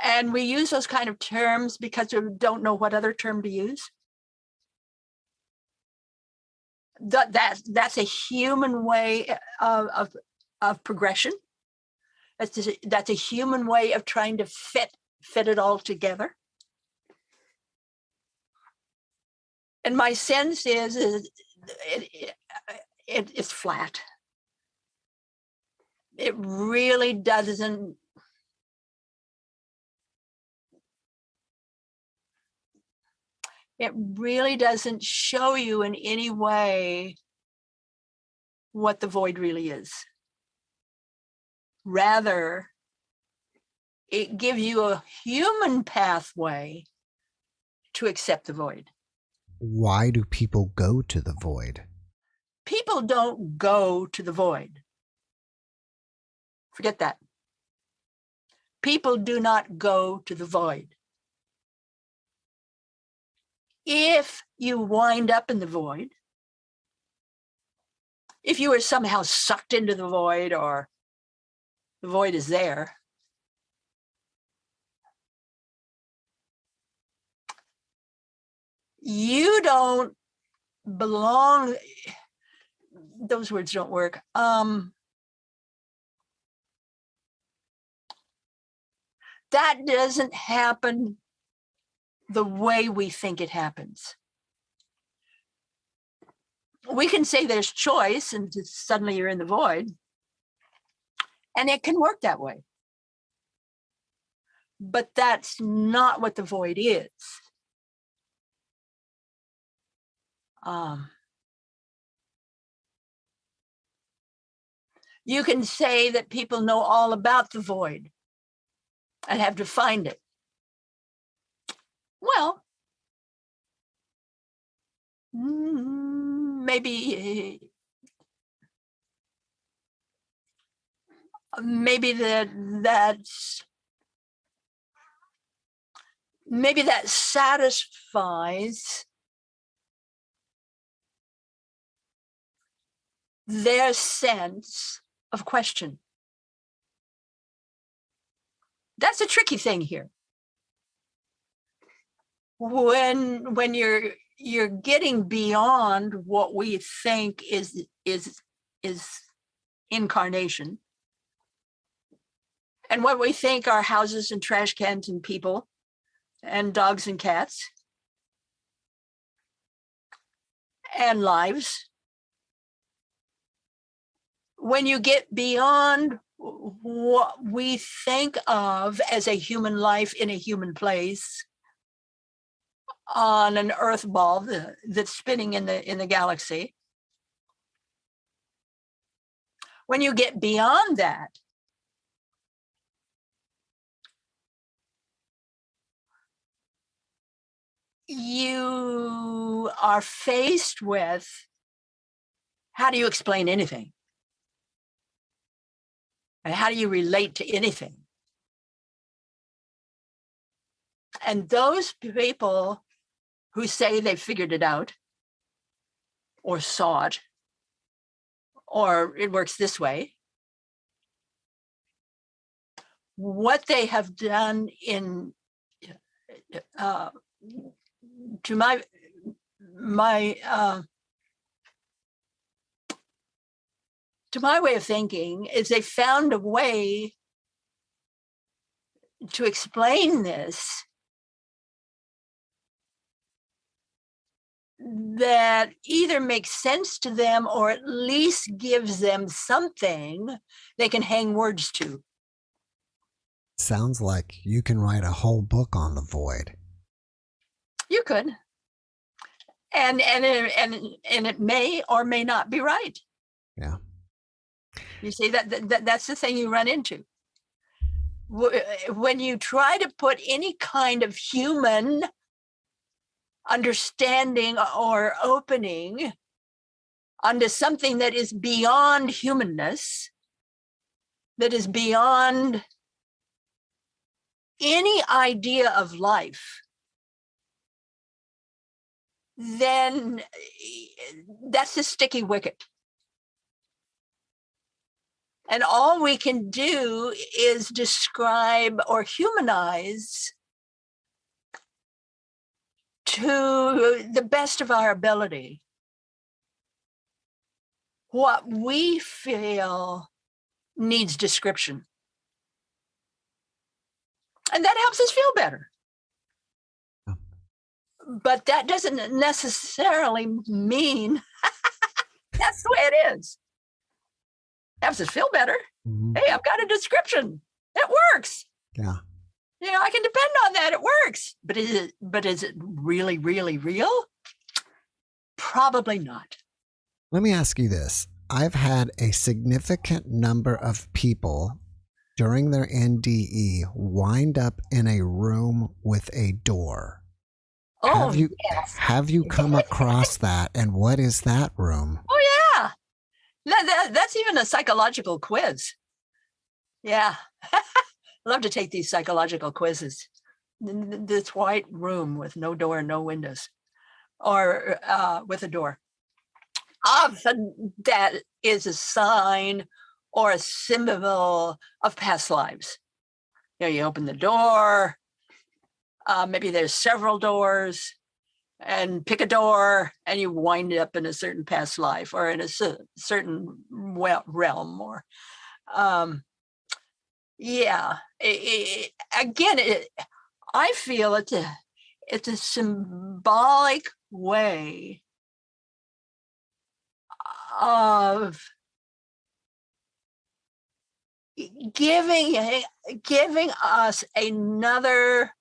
And we use those kind of terms because we don't know what other term to use. That's a human way of progression. That's a human way of trying to fit it all together. And my sense is it's flat. It really doesn't. It really doesn't show you in any way what the void really is. Rather, it gives you a human pathway to accept the void. Why do people go to the void? People don't go to the void. Forget that. People do not go to the void. If you wind up in the void, if you are somehow sucked into the void or the void is there, you don't belong. Those words don't work. That doesn't happen the way we think it happens. We can say there's choice and suddenly you're in the void, and it can work that way. But that's not what the void is. You can say that people know all about the void and have defined it. Well, maybe that satisfies their sense of question. That's a tricky thing here. When you're getting beyond what we think is incarnation, and what we think are houses and trash cans and people and dogs and cats and lives. When you get beyond what we think of as a human life in a human place on an earth ball that's spinning in the galaxy, when you get beyond that, you are faced with, how do you explain anything? And how do you relate to anything? And those people who say they figured it out or saw it, or it works this way, what they have done to my way of thinking is they found a way to explain this that either makes sense to them or at least gives them something they can hang words to. Sounds like you can write a whole book on the void. You could. And it may or may not be right. Yeah. You see, that's the thing you run into. When you try to put any kind of human understanding or opening onto something that is beyond humanness, that is beyond any idea of life, then that's a sticky wicket. And all we can do is describe or humanize to the best of our ability what we feel needs description. And that helps us feel better. But that doesn't necessarily mean that's the way it is. Helps us feel better. Mm-hmm. Hey, I've got a description. It works. Yeah. You know, I can depend on that. It works. But is it really, really real? Probably not. Let me ask you this. I've had a significant number of people during their NDE wind up in a room with a door. Oh, yes. Have you come across that? And what is that room? Oh, yeah. That's even a psychological quiz. Yeah. Love to take these psychological quizzes. This white room with no door, no windows, or with a door. Often that is a sign or a symbol of past lives. You know, you open the door, maybe there's several doors, and pick a door, and you wind up in a certain past life or in a certain realm. Or, yeah. Again, I feel it's a symbolic way of giving us another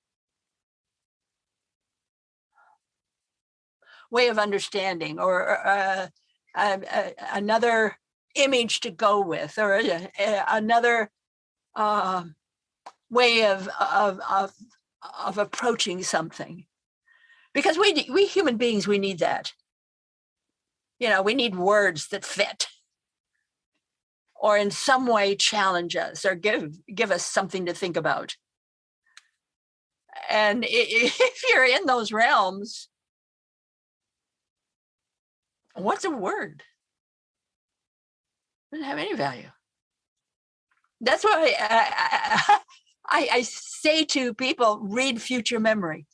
way of understanding, or another image to go with, or another way of approaching something. Because we human beings, we need that. You know, we need words that fit, or in some way challenge us, or give us something to think about. And if you're in those realms, what's a word? Doesn't have any value. That's why I say to people, read future memory.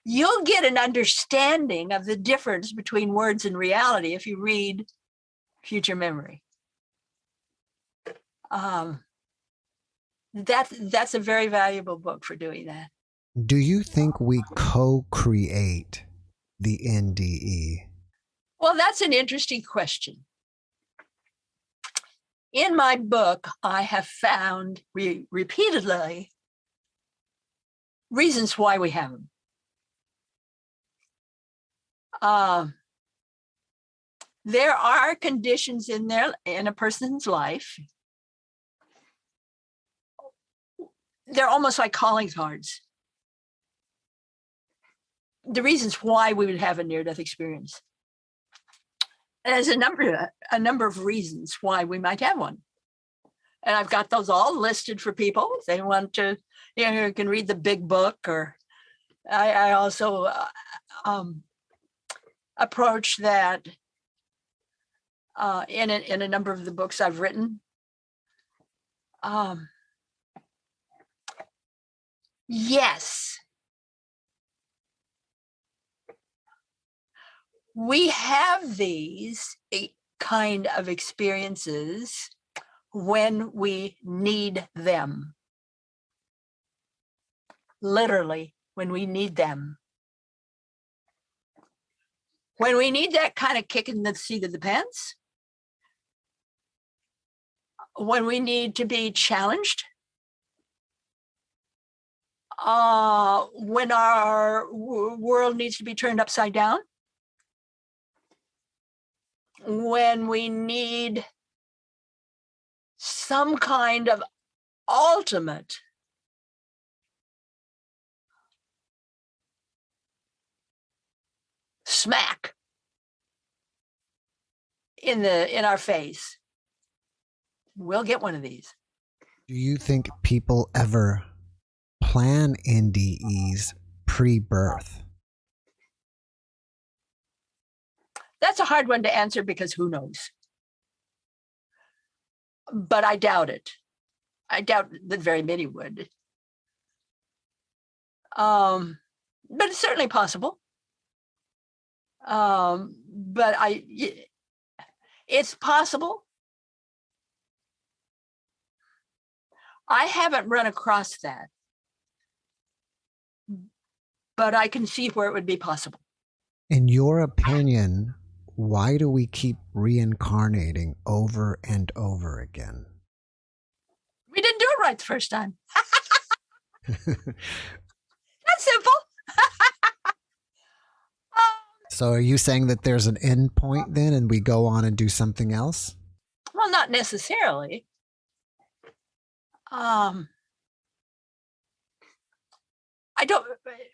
You'll get an understanding of the difference between words and reality if you read future memory. That's a very valuable book for doing that. Do you think we co-create the NDE? Well, that's an interesting question. In my book, I have found repeatedly reasons why we have them. There are conditions in a person's life. They're almost like calling cards. The reasons why we would have a near-death experience. And there's a number of reasons why we might have one. And I've got those all listed for people. If they want to, you can read the Big Book, or I also approach that in a number of the books I've written. Yes, we have these kind of experiences when we need them. Literally, when we need them. When we need that kind of kick in the seat of the pants. When we need to be challenged. When our world needs to be turned upside down. when we need some kind of ultimate smack in our face, we'll get one of these. Do you think people ever plan NDEs pre-birth? That's a hard one to answer because who knows? But I doubt it. I doubt that very many would. But it's certainly possible. But it's possible. I haven't run across that, but I can see where it would be possible. In your opinion, why do we keep reincarnating over and over again? We didn't do it right the first time. That's simple. So are you saying that there's an end point then and we go on and do something else? Well, not necessarily.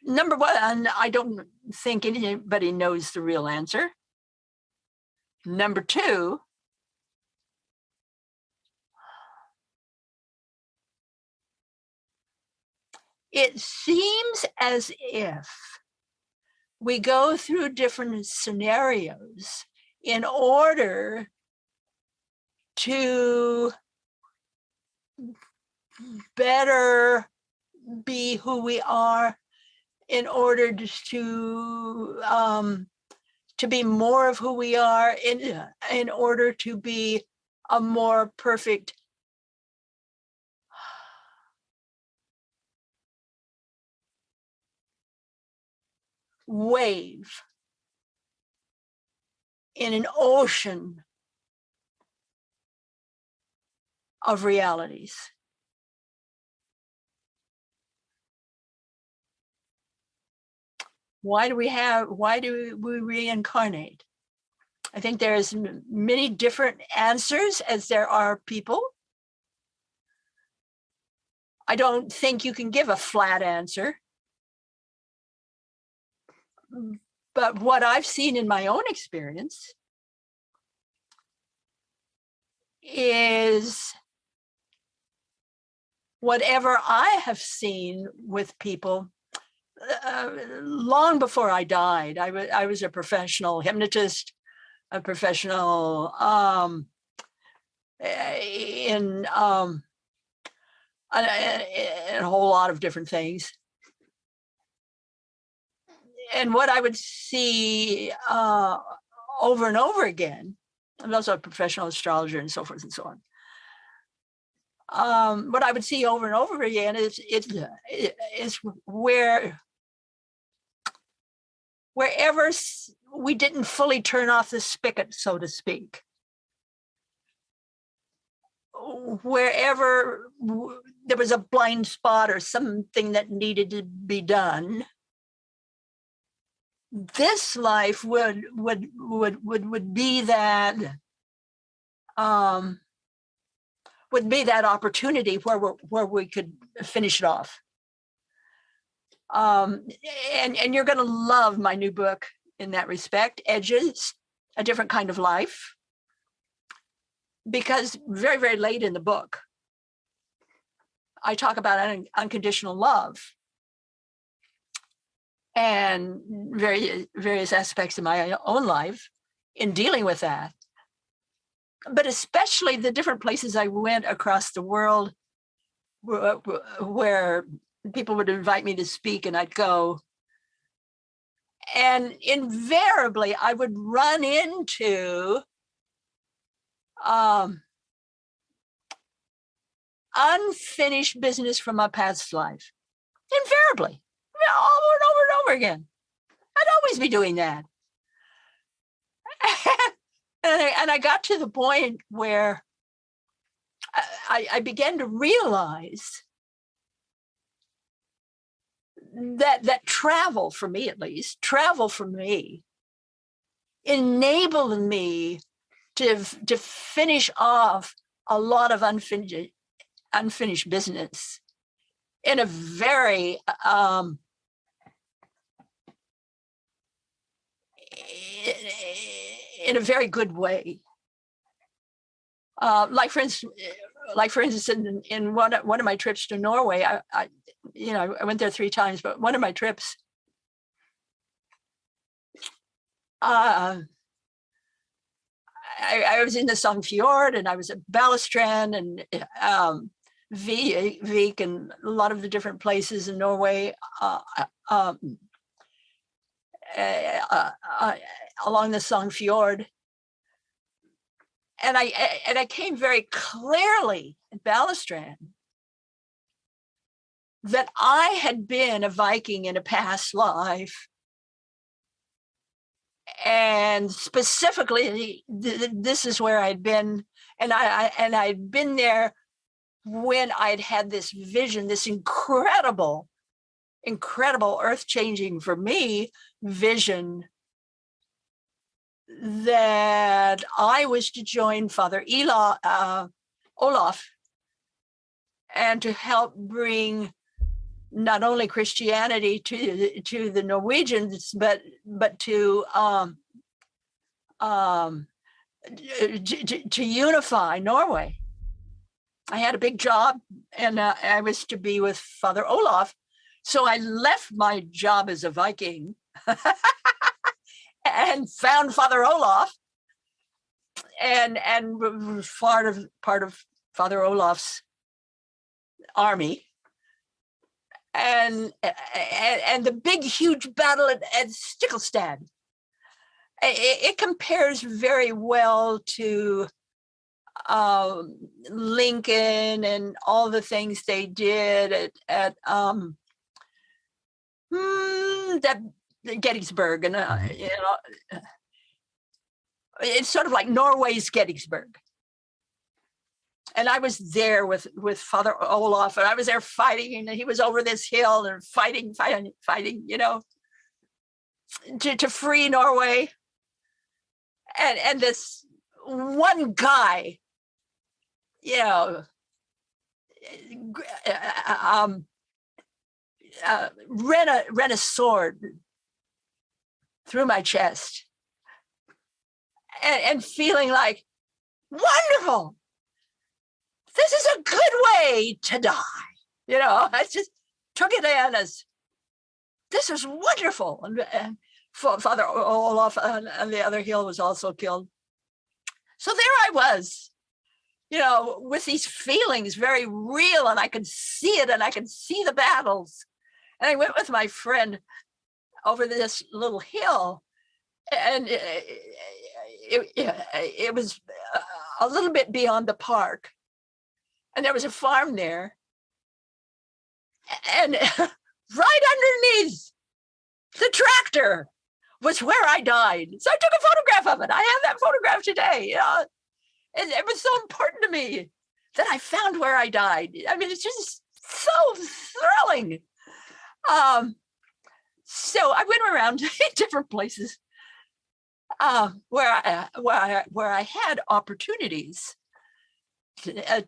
Number one, I don't think anybody knows the real answer. Number two, it seems as if we go through different scenarios in order to better be who we are, in order to be more of who we are, in order to be a more perfect wave in an ocean of realities. Why do we reincarnate? I think there's many different answers as there are people. I don't think you can give a flat answer. But what I've seen in my own experience is whatever I have seen with people. Long before I died, I was a professional hypnotist, a professional in a whole lot of different things. And what I would see over and over again, I'm also a professional astrologer and so forth and so on. What I would see over and over again is wherever we didn't fully turn off the spigot, so to speak, wherever there was a blind spot or something that needed to be done, this life would be that would be that opportunity where we could finish it off. And you're going to love my new book in that respect, Edges, A Different Kind of Life, because very, very late in the book, I talk about unconditional love and various aspects of my own life in dealing with that. But especially the different places I went across the world where people would invite me to speak and I'd go. And invariably, I would run into unfinished business from my past life. Invariably, over and over and over again. I'd always be doing that. And I got to the point where I began to realize that travel, for me at least, enabled me to finish off a lot of unfinished business in a very good way. Like for instance, in one of my trips to Norway, I went there 3 times, but one of my trips, I was in the Sogn and I was at Balestrand and Vik and a lot of the different places in Norway along the Sogn Fjord. And I came very clearly at Balestrand that I had been a Viking in a past life. And specifically, this is where I'd been, and I'd been there when I'd had this vision, this incredible, earth-changing for me vision that I was to join Father Olaf and to help bring not only Christianity to the Norwegians, but to unify Norway. I had a big job, and I was to be with Father Olaf, so I left my job as a Viking and found Father Olaf, and was part of Father Olaf's army. And the big, huge battle at Stiklestad, it compares very well to Lincoln and all the things they did at that Gettysburg, and it's sort of like Norway's Gettysburg. And I was there with Father Olaf, and I was there fighting, and he was over this hill and fighting, to free Norway. And this one guy, ran a sword through my chest, and feeling like, wonderful. This is a good way to die. I just took it in as, this is wonderful. And Father Olaf on the other hill was also killed. So there I was, with these feelings very real, and I could see it, and I could see the battles. And I went with my friend over this little hill, and it was a little bit beyond the park. And there was a farm there. And right underneath the tractor was where I died. So I took a photograph of it. I have that photograph today. It was so important to me that I found where I died. I mean, it's just so thrilling. So I went around different places where I had opportunities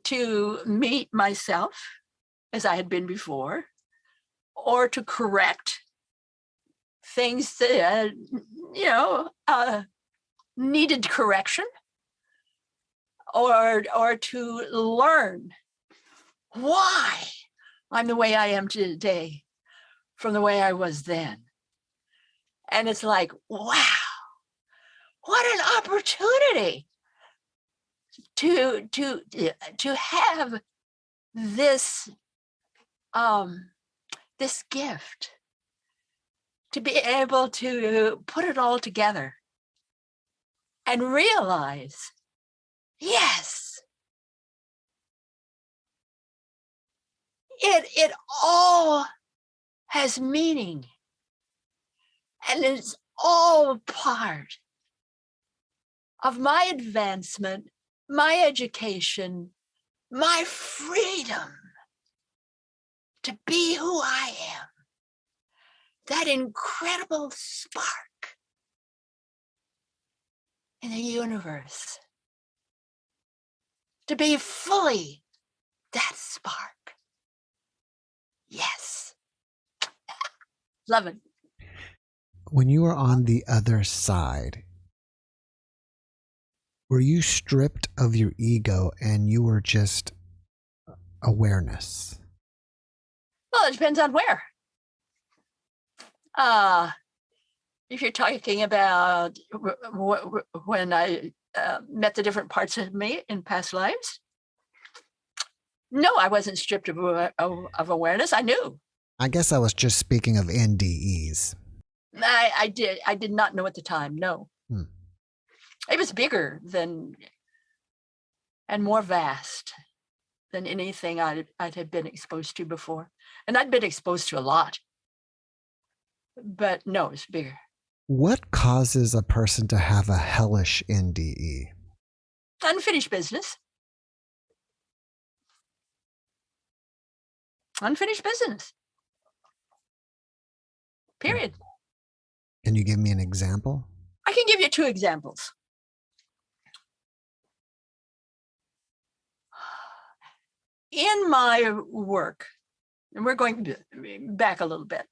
to meet myself as I had been before, or to correct things that needed correction, or to learn why I'm the way I am today from the way I was then. And it's like, wow, what an opportunity to have this this gift, to be able to put it all together and realize, yes, it all has meaning, and it's all part of my advancement, my education, my freedom to be who I am, that incredible spark in the universe to be fully that spark. Yes. Love it. When you were on the other side, were you stripped of your ego and you were just awareness? Well, it depends on where. If you're talking about when I met the different parts of me in past lives, no, I wasn't stripped of awareness. I knew. I guess I was just speaking of NDEs. I did not know at the time. No. It was bigger than and more vast than anything I'd had been exposed to before. And I'd been exposed to a lot. But no, it's bigger. What causes a person to have a hellish NDE? Unfinished business. Unfinished business. Period. Can you give me an example? I can give you 2 examples. In my work, and we're going back a little bit,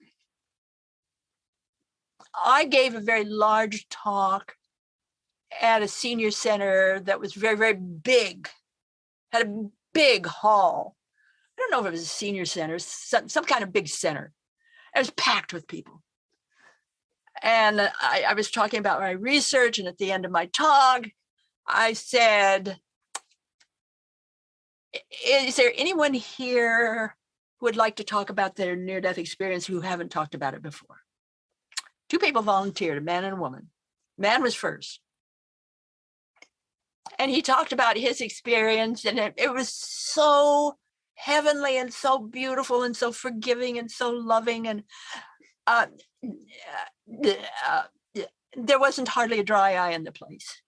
I gave a very large talk at a senior center that was very, very big, had a big hall. I don't know if it was a senior center, some kind of big center. It was packed with people. And I was talking about my research, and at the end of my talk, I said, is there anyone here who would like to talk about their near-death experience who haven't talked about it before? 2 people volunteered, a man and a woman. Man was first. And he talked about his experience, and it was so heavenly and so beautiful and so forgiving and so loving. And there wasn't hardly a dry eye in the place.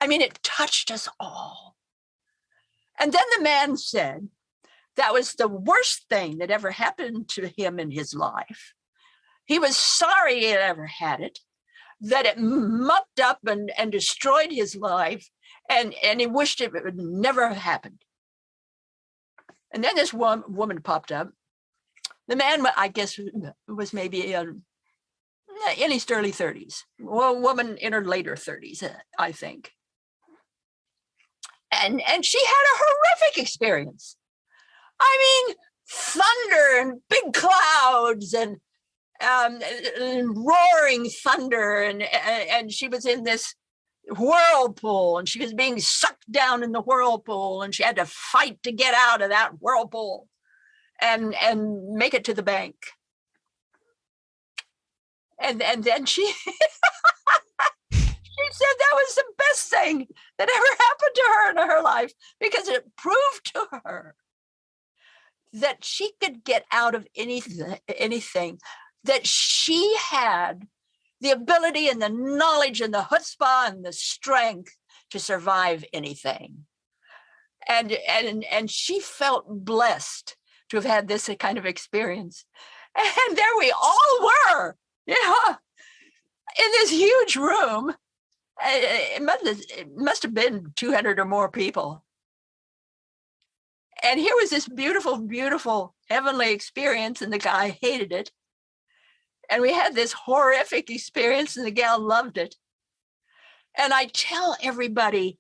I mean, it touched us all. And then the man said that was the worst thing that ever happened to him in his life. He was sorry he had ever had it, that it mucked up and destroyed his life, and he wished it would never have happened. And then this woman popped up. The man, I guess, was maybe in his early 30s. Well, woman in her later 30s, I think. And she had a horrific experience. I mean, thunder and big clouds and roaring thunder, and she was in this whirlpool, and she was being sucked down in the whirlpool, and she had to fight to get out of that whirlpool and make it to the bank. And then she she said that was the best thing that ever happened to her in her life, because it proved to her that she could get out of anything, that she had the ability and the knowledge and the chutzpah and the strength to survive anything. And she felt blessed to have had this kind of experience. And there we all were, in this huge room. It must have been 200 or more people. And here was this beautiful, beautiful heavenly experience, and the guy hated it. And we had this horrific experience, and the gal loved it. And I tell everybody,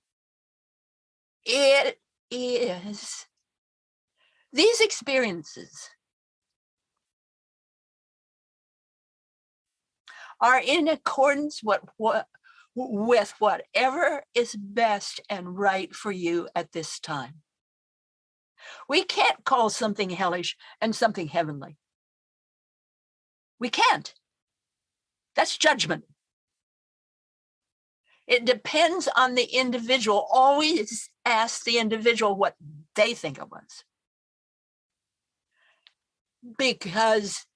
it is these experiences are in accordance with whatever is best and right for you at this time. We can't call something hellish and something heavenly. We can't. That's judgment. It depends on the individual. Always ask the individual what they think it was. Because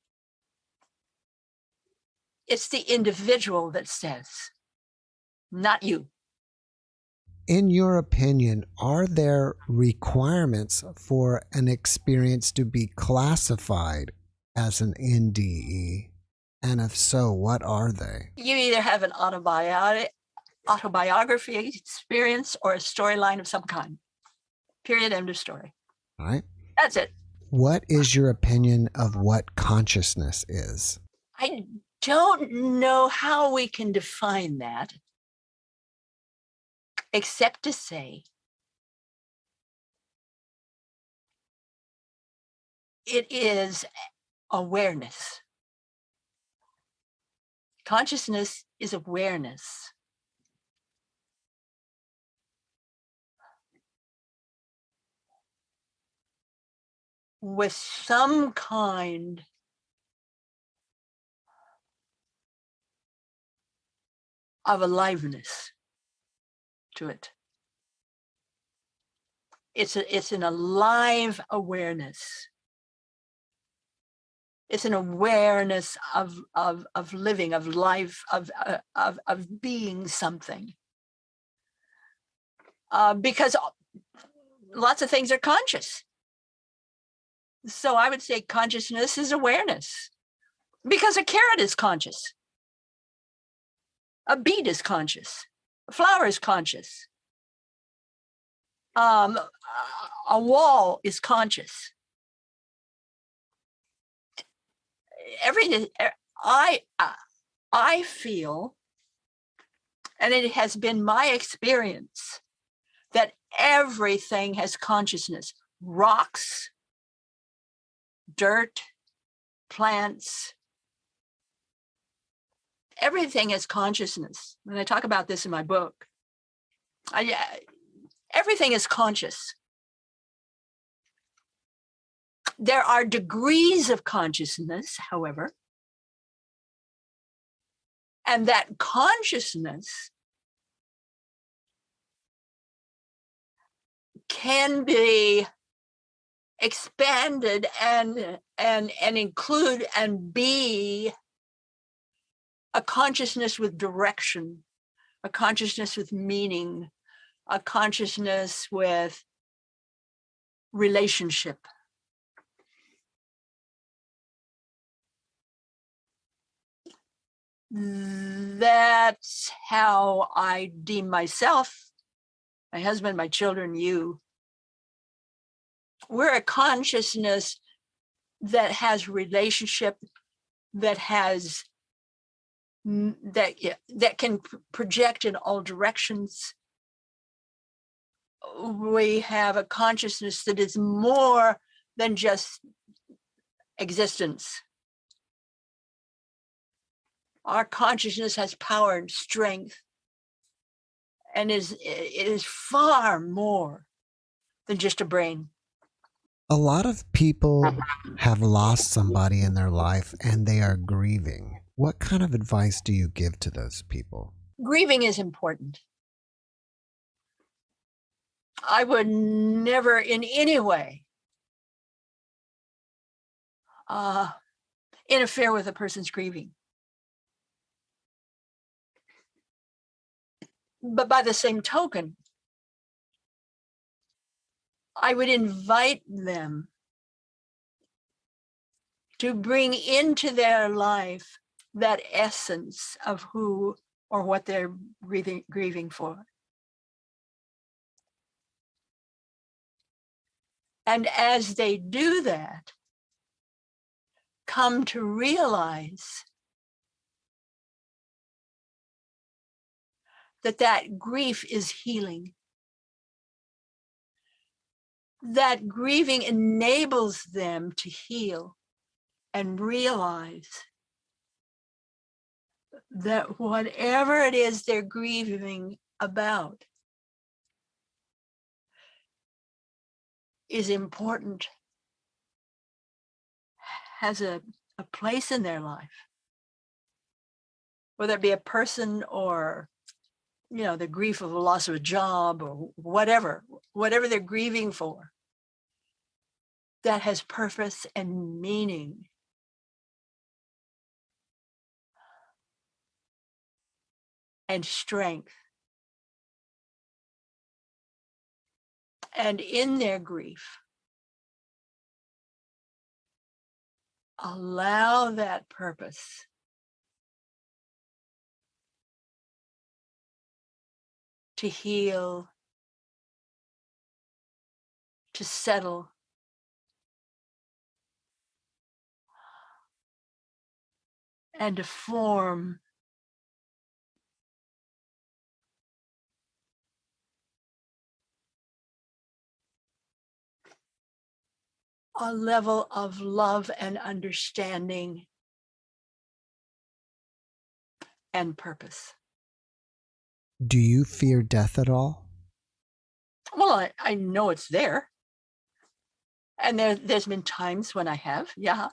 it's the individual that says, not you. In your opinion, are there requirements for an experience to be classified as an NDE? And if so, what are they? You either have an autobiography experience or a storyline of some kind. Period. End of story. All right. That's it. What is your opinion of what consciousness is? I don't know how we can define that, except to say it is awareness. Consciousness is awareness. With some kind of aliveness to it. It's an alive awareness. It's an awareness of living, of life, of being something. Because lots of things are conscious. So I would say consciousness is awareness. Because a carrot is conscious. A beet is conscious. A flower is conscious. A wall is conscious. Everything. I feel, and it has been my experience, that everything has consciousness. Rocks, dirt, plants, everything has consciousness. When I talk about this in my book, everything is conscious. There are degrees of consciousness, however, and that consciousness can be expanded and include and be a consciousness with direction, a consciousness with meaning, a consciousness with relationship. That's how I deem myself, my husband, my children, you. We're a consciousness that has relationship, that has that can project in all directions. We have a consciousness that is more than just existence. Our consciousness has power and strength, and it is far more than just a brain. A lot of people have lost somebody in their life and they are grieving. What kind of advice do you give to those people? Grieving is important. I would never in any way interfere with a person's grieving. But by the same token, I would invite them to bring into their life that essence of who or what they're grieving for. And as they do that, come to realize that grief is healing. That grieving enables them to heal and realize that whatever it is they're grieving about is important, has a place in their life, whether it be a person or, the grief of the loss of a job or whatever they're grieving for, that has purpose and meaning. And strength. And in their grief, allow that purpose to heal to settle. And to form a level of love and understanding and purpose. Do you fear death at all? Well, I know it's there. And there's been times when I have, yeah.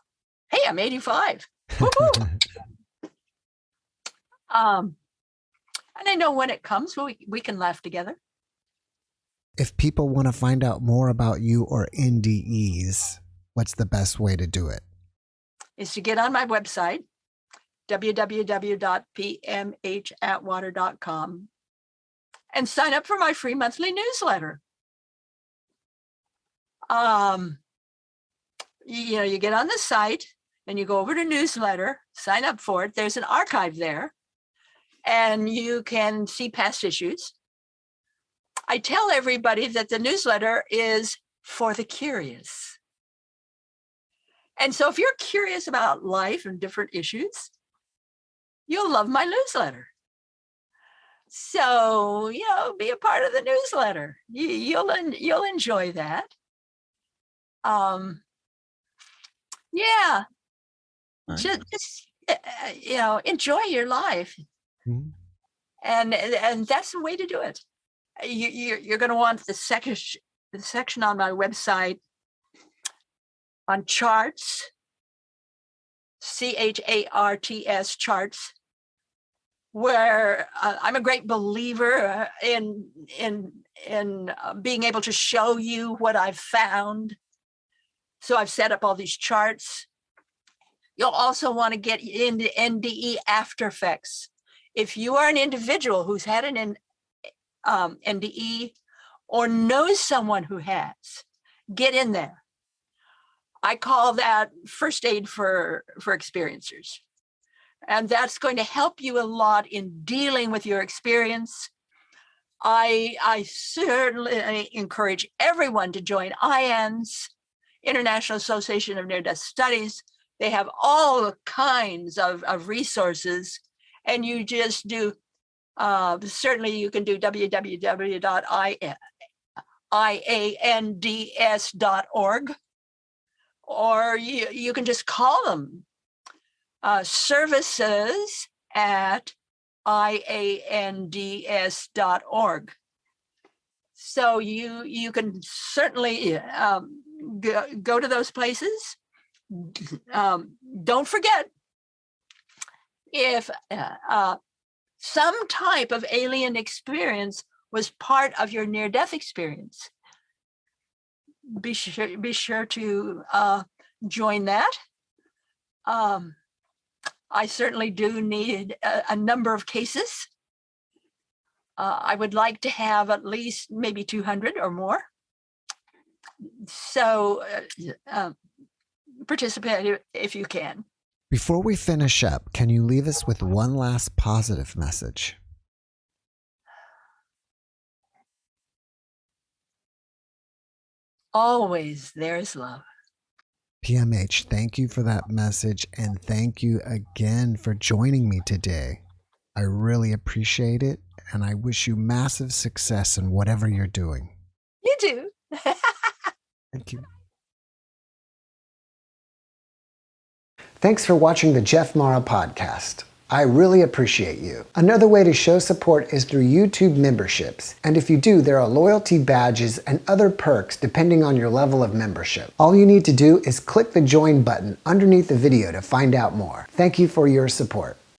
Hey, I'm 85. Woohoo! And I know when it comes, we can laugh together. If people want to find out more about you or NDEs, what's the best way to do it? Is to get on my website, www.pmhatwater.com, and sign up for my free monthly newsletter. You get on the site and you go over to newsletter, sign up for it. There's an archive there, and you can see past issues. I tell everybody that the newsletter is for the curious. And so if you're curious about life and different issues, you'll love my newsletter. So, be a part of the newsletter. You'll enjoy that. Yeah. Right. Just enjoy your life. Mm-hmm. And that's the way to do it. You're going to want the section on my website on charts, CHARTS charts, where I'm a great believer in being able to show you what I've found. So I've set up all these charts. You'll also want to get into NDE after effects. If you are an individual who's had an NDE or knows someone who has, get in there. I call that first aid for experiencers. And that's going to help you a lot in dealing with your experience. I certainly encourage everyone to join IANS, International Association of Near-Death Studies. They have all kinds of resources, and you just do, certainly you can do www.iands.org, or you can just call them services at iands.org. So you can certainly go to those places. Don't forget, if some type of alien experience was part of your near-death experience, be sure to join that. I certainly do need a number of cases. I would like to have at least maybe 200 or more. So participate if you can. Before we finish up, can you leave us with one last positive message? Always there's love. PMH, thank you for that message, and thank you again for joining me today. I really appreciate it, and I wish you massive success in whatever you're doing. You do. Thank you. Thanks for watching the JeffMara podcast. I really appreciate you. Another way to show support is through YouTube memberships. And if you do, there are loyalty badges and other perks depending on your level of membership. All you need to do is click the join button underneath the video to find out more. Thank you for your support.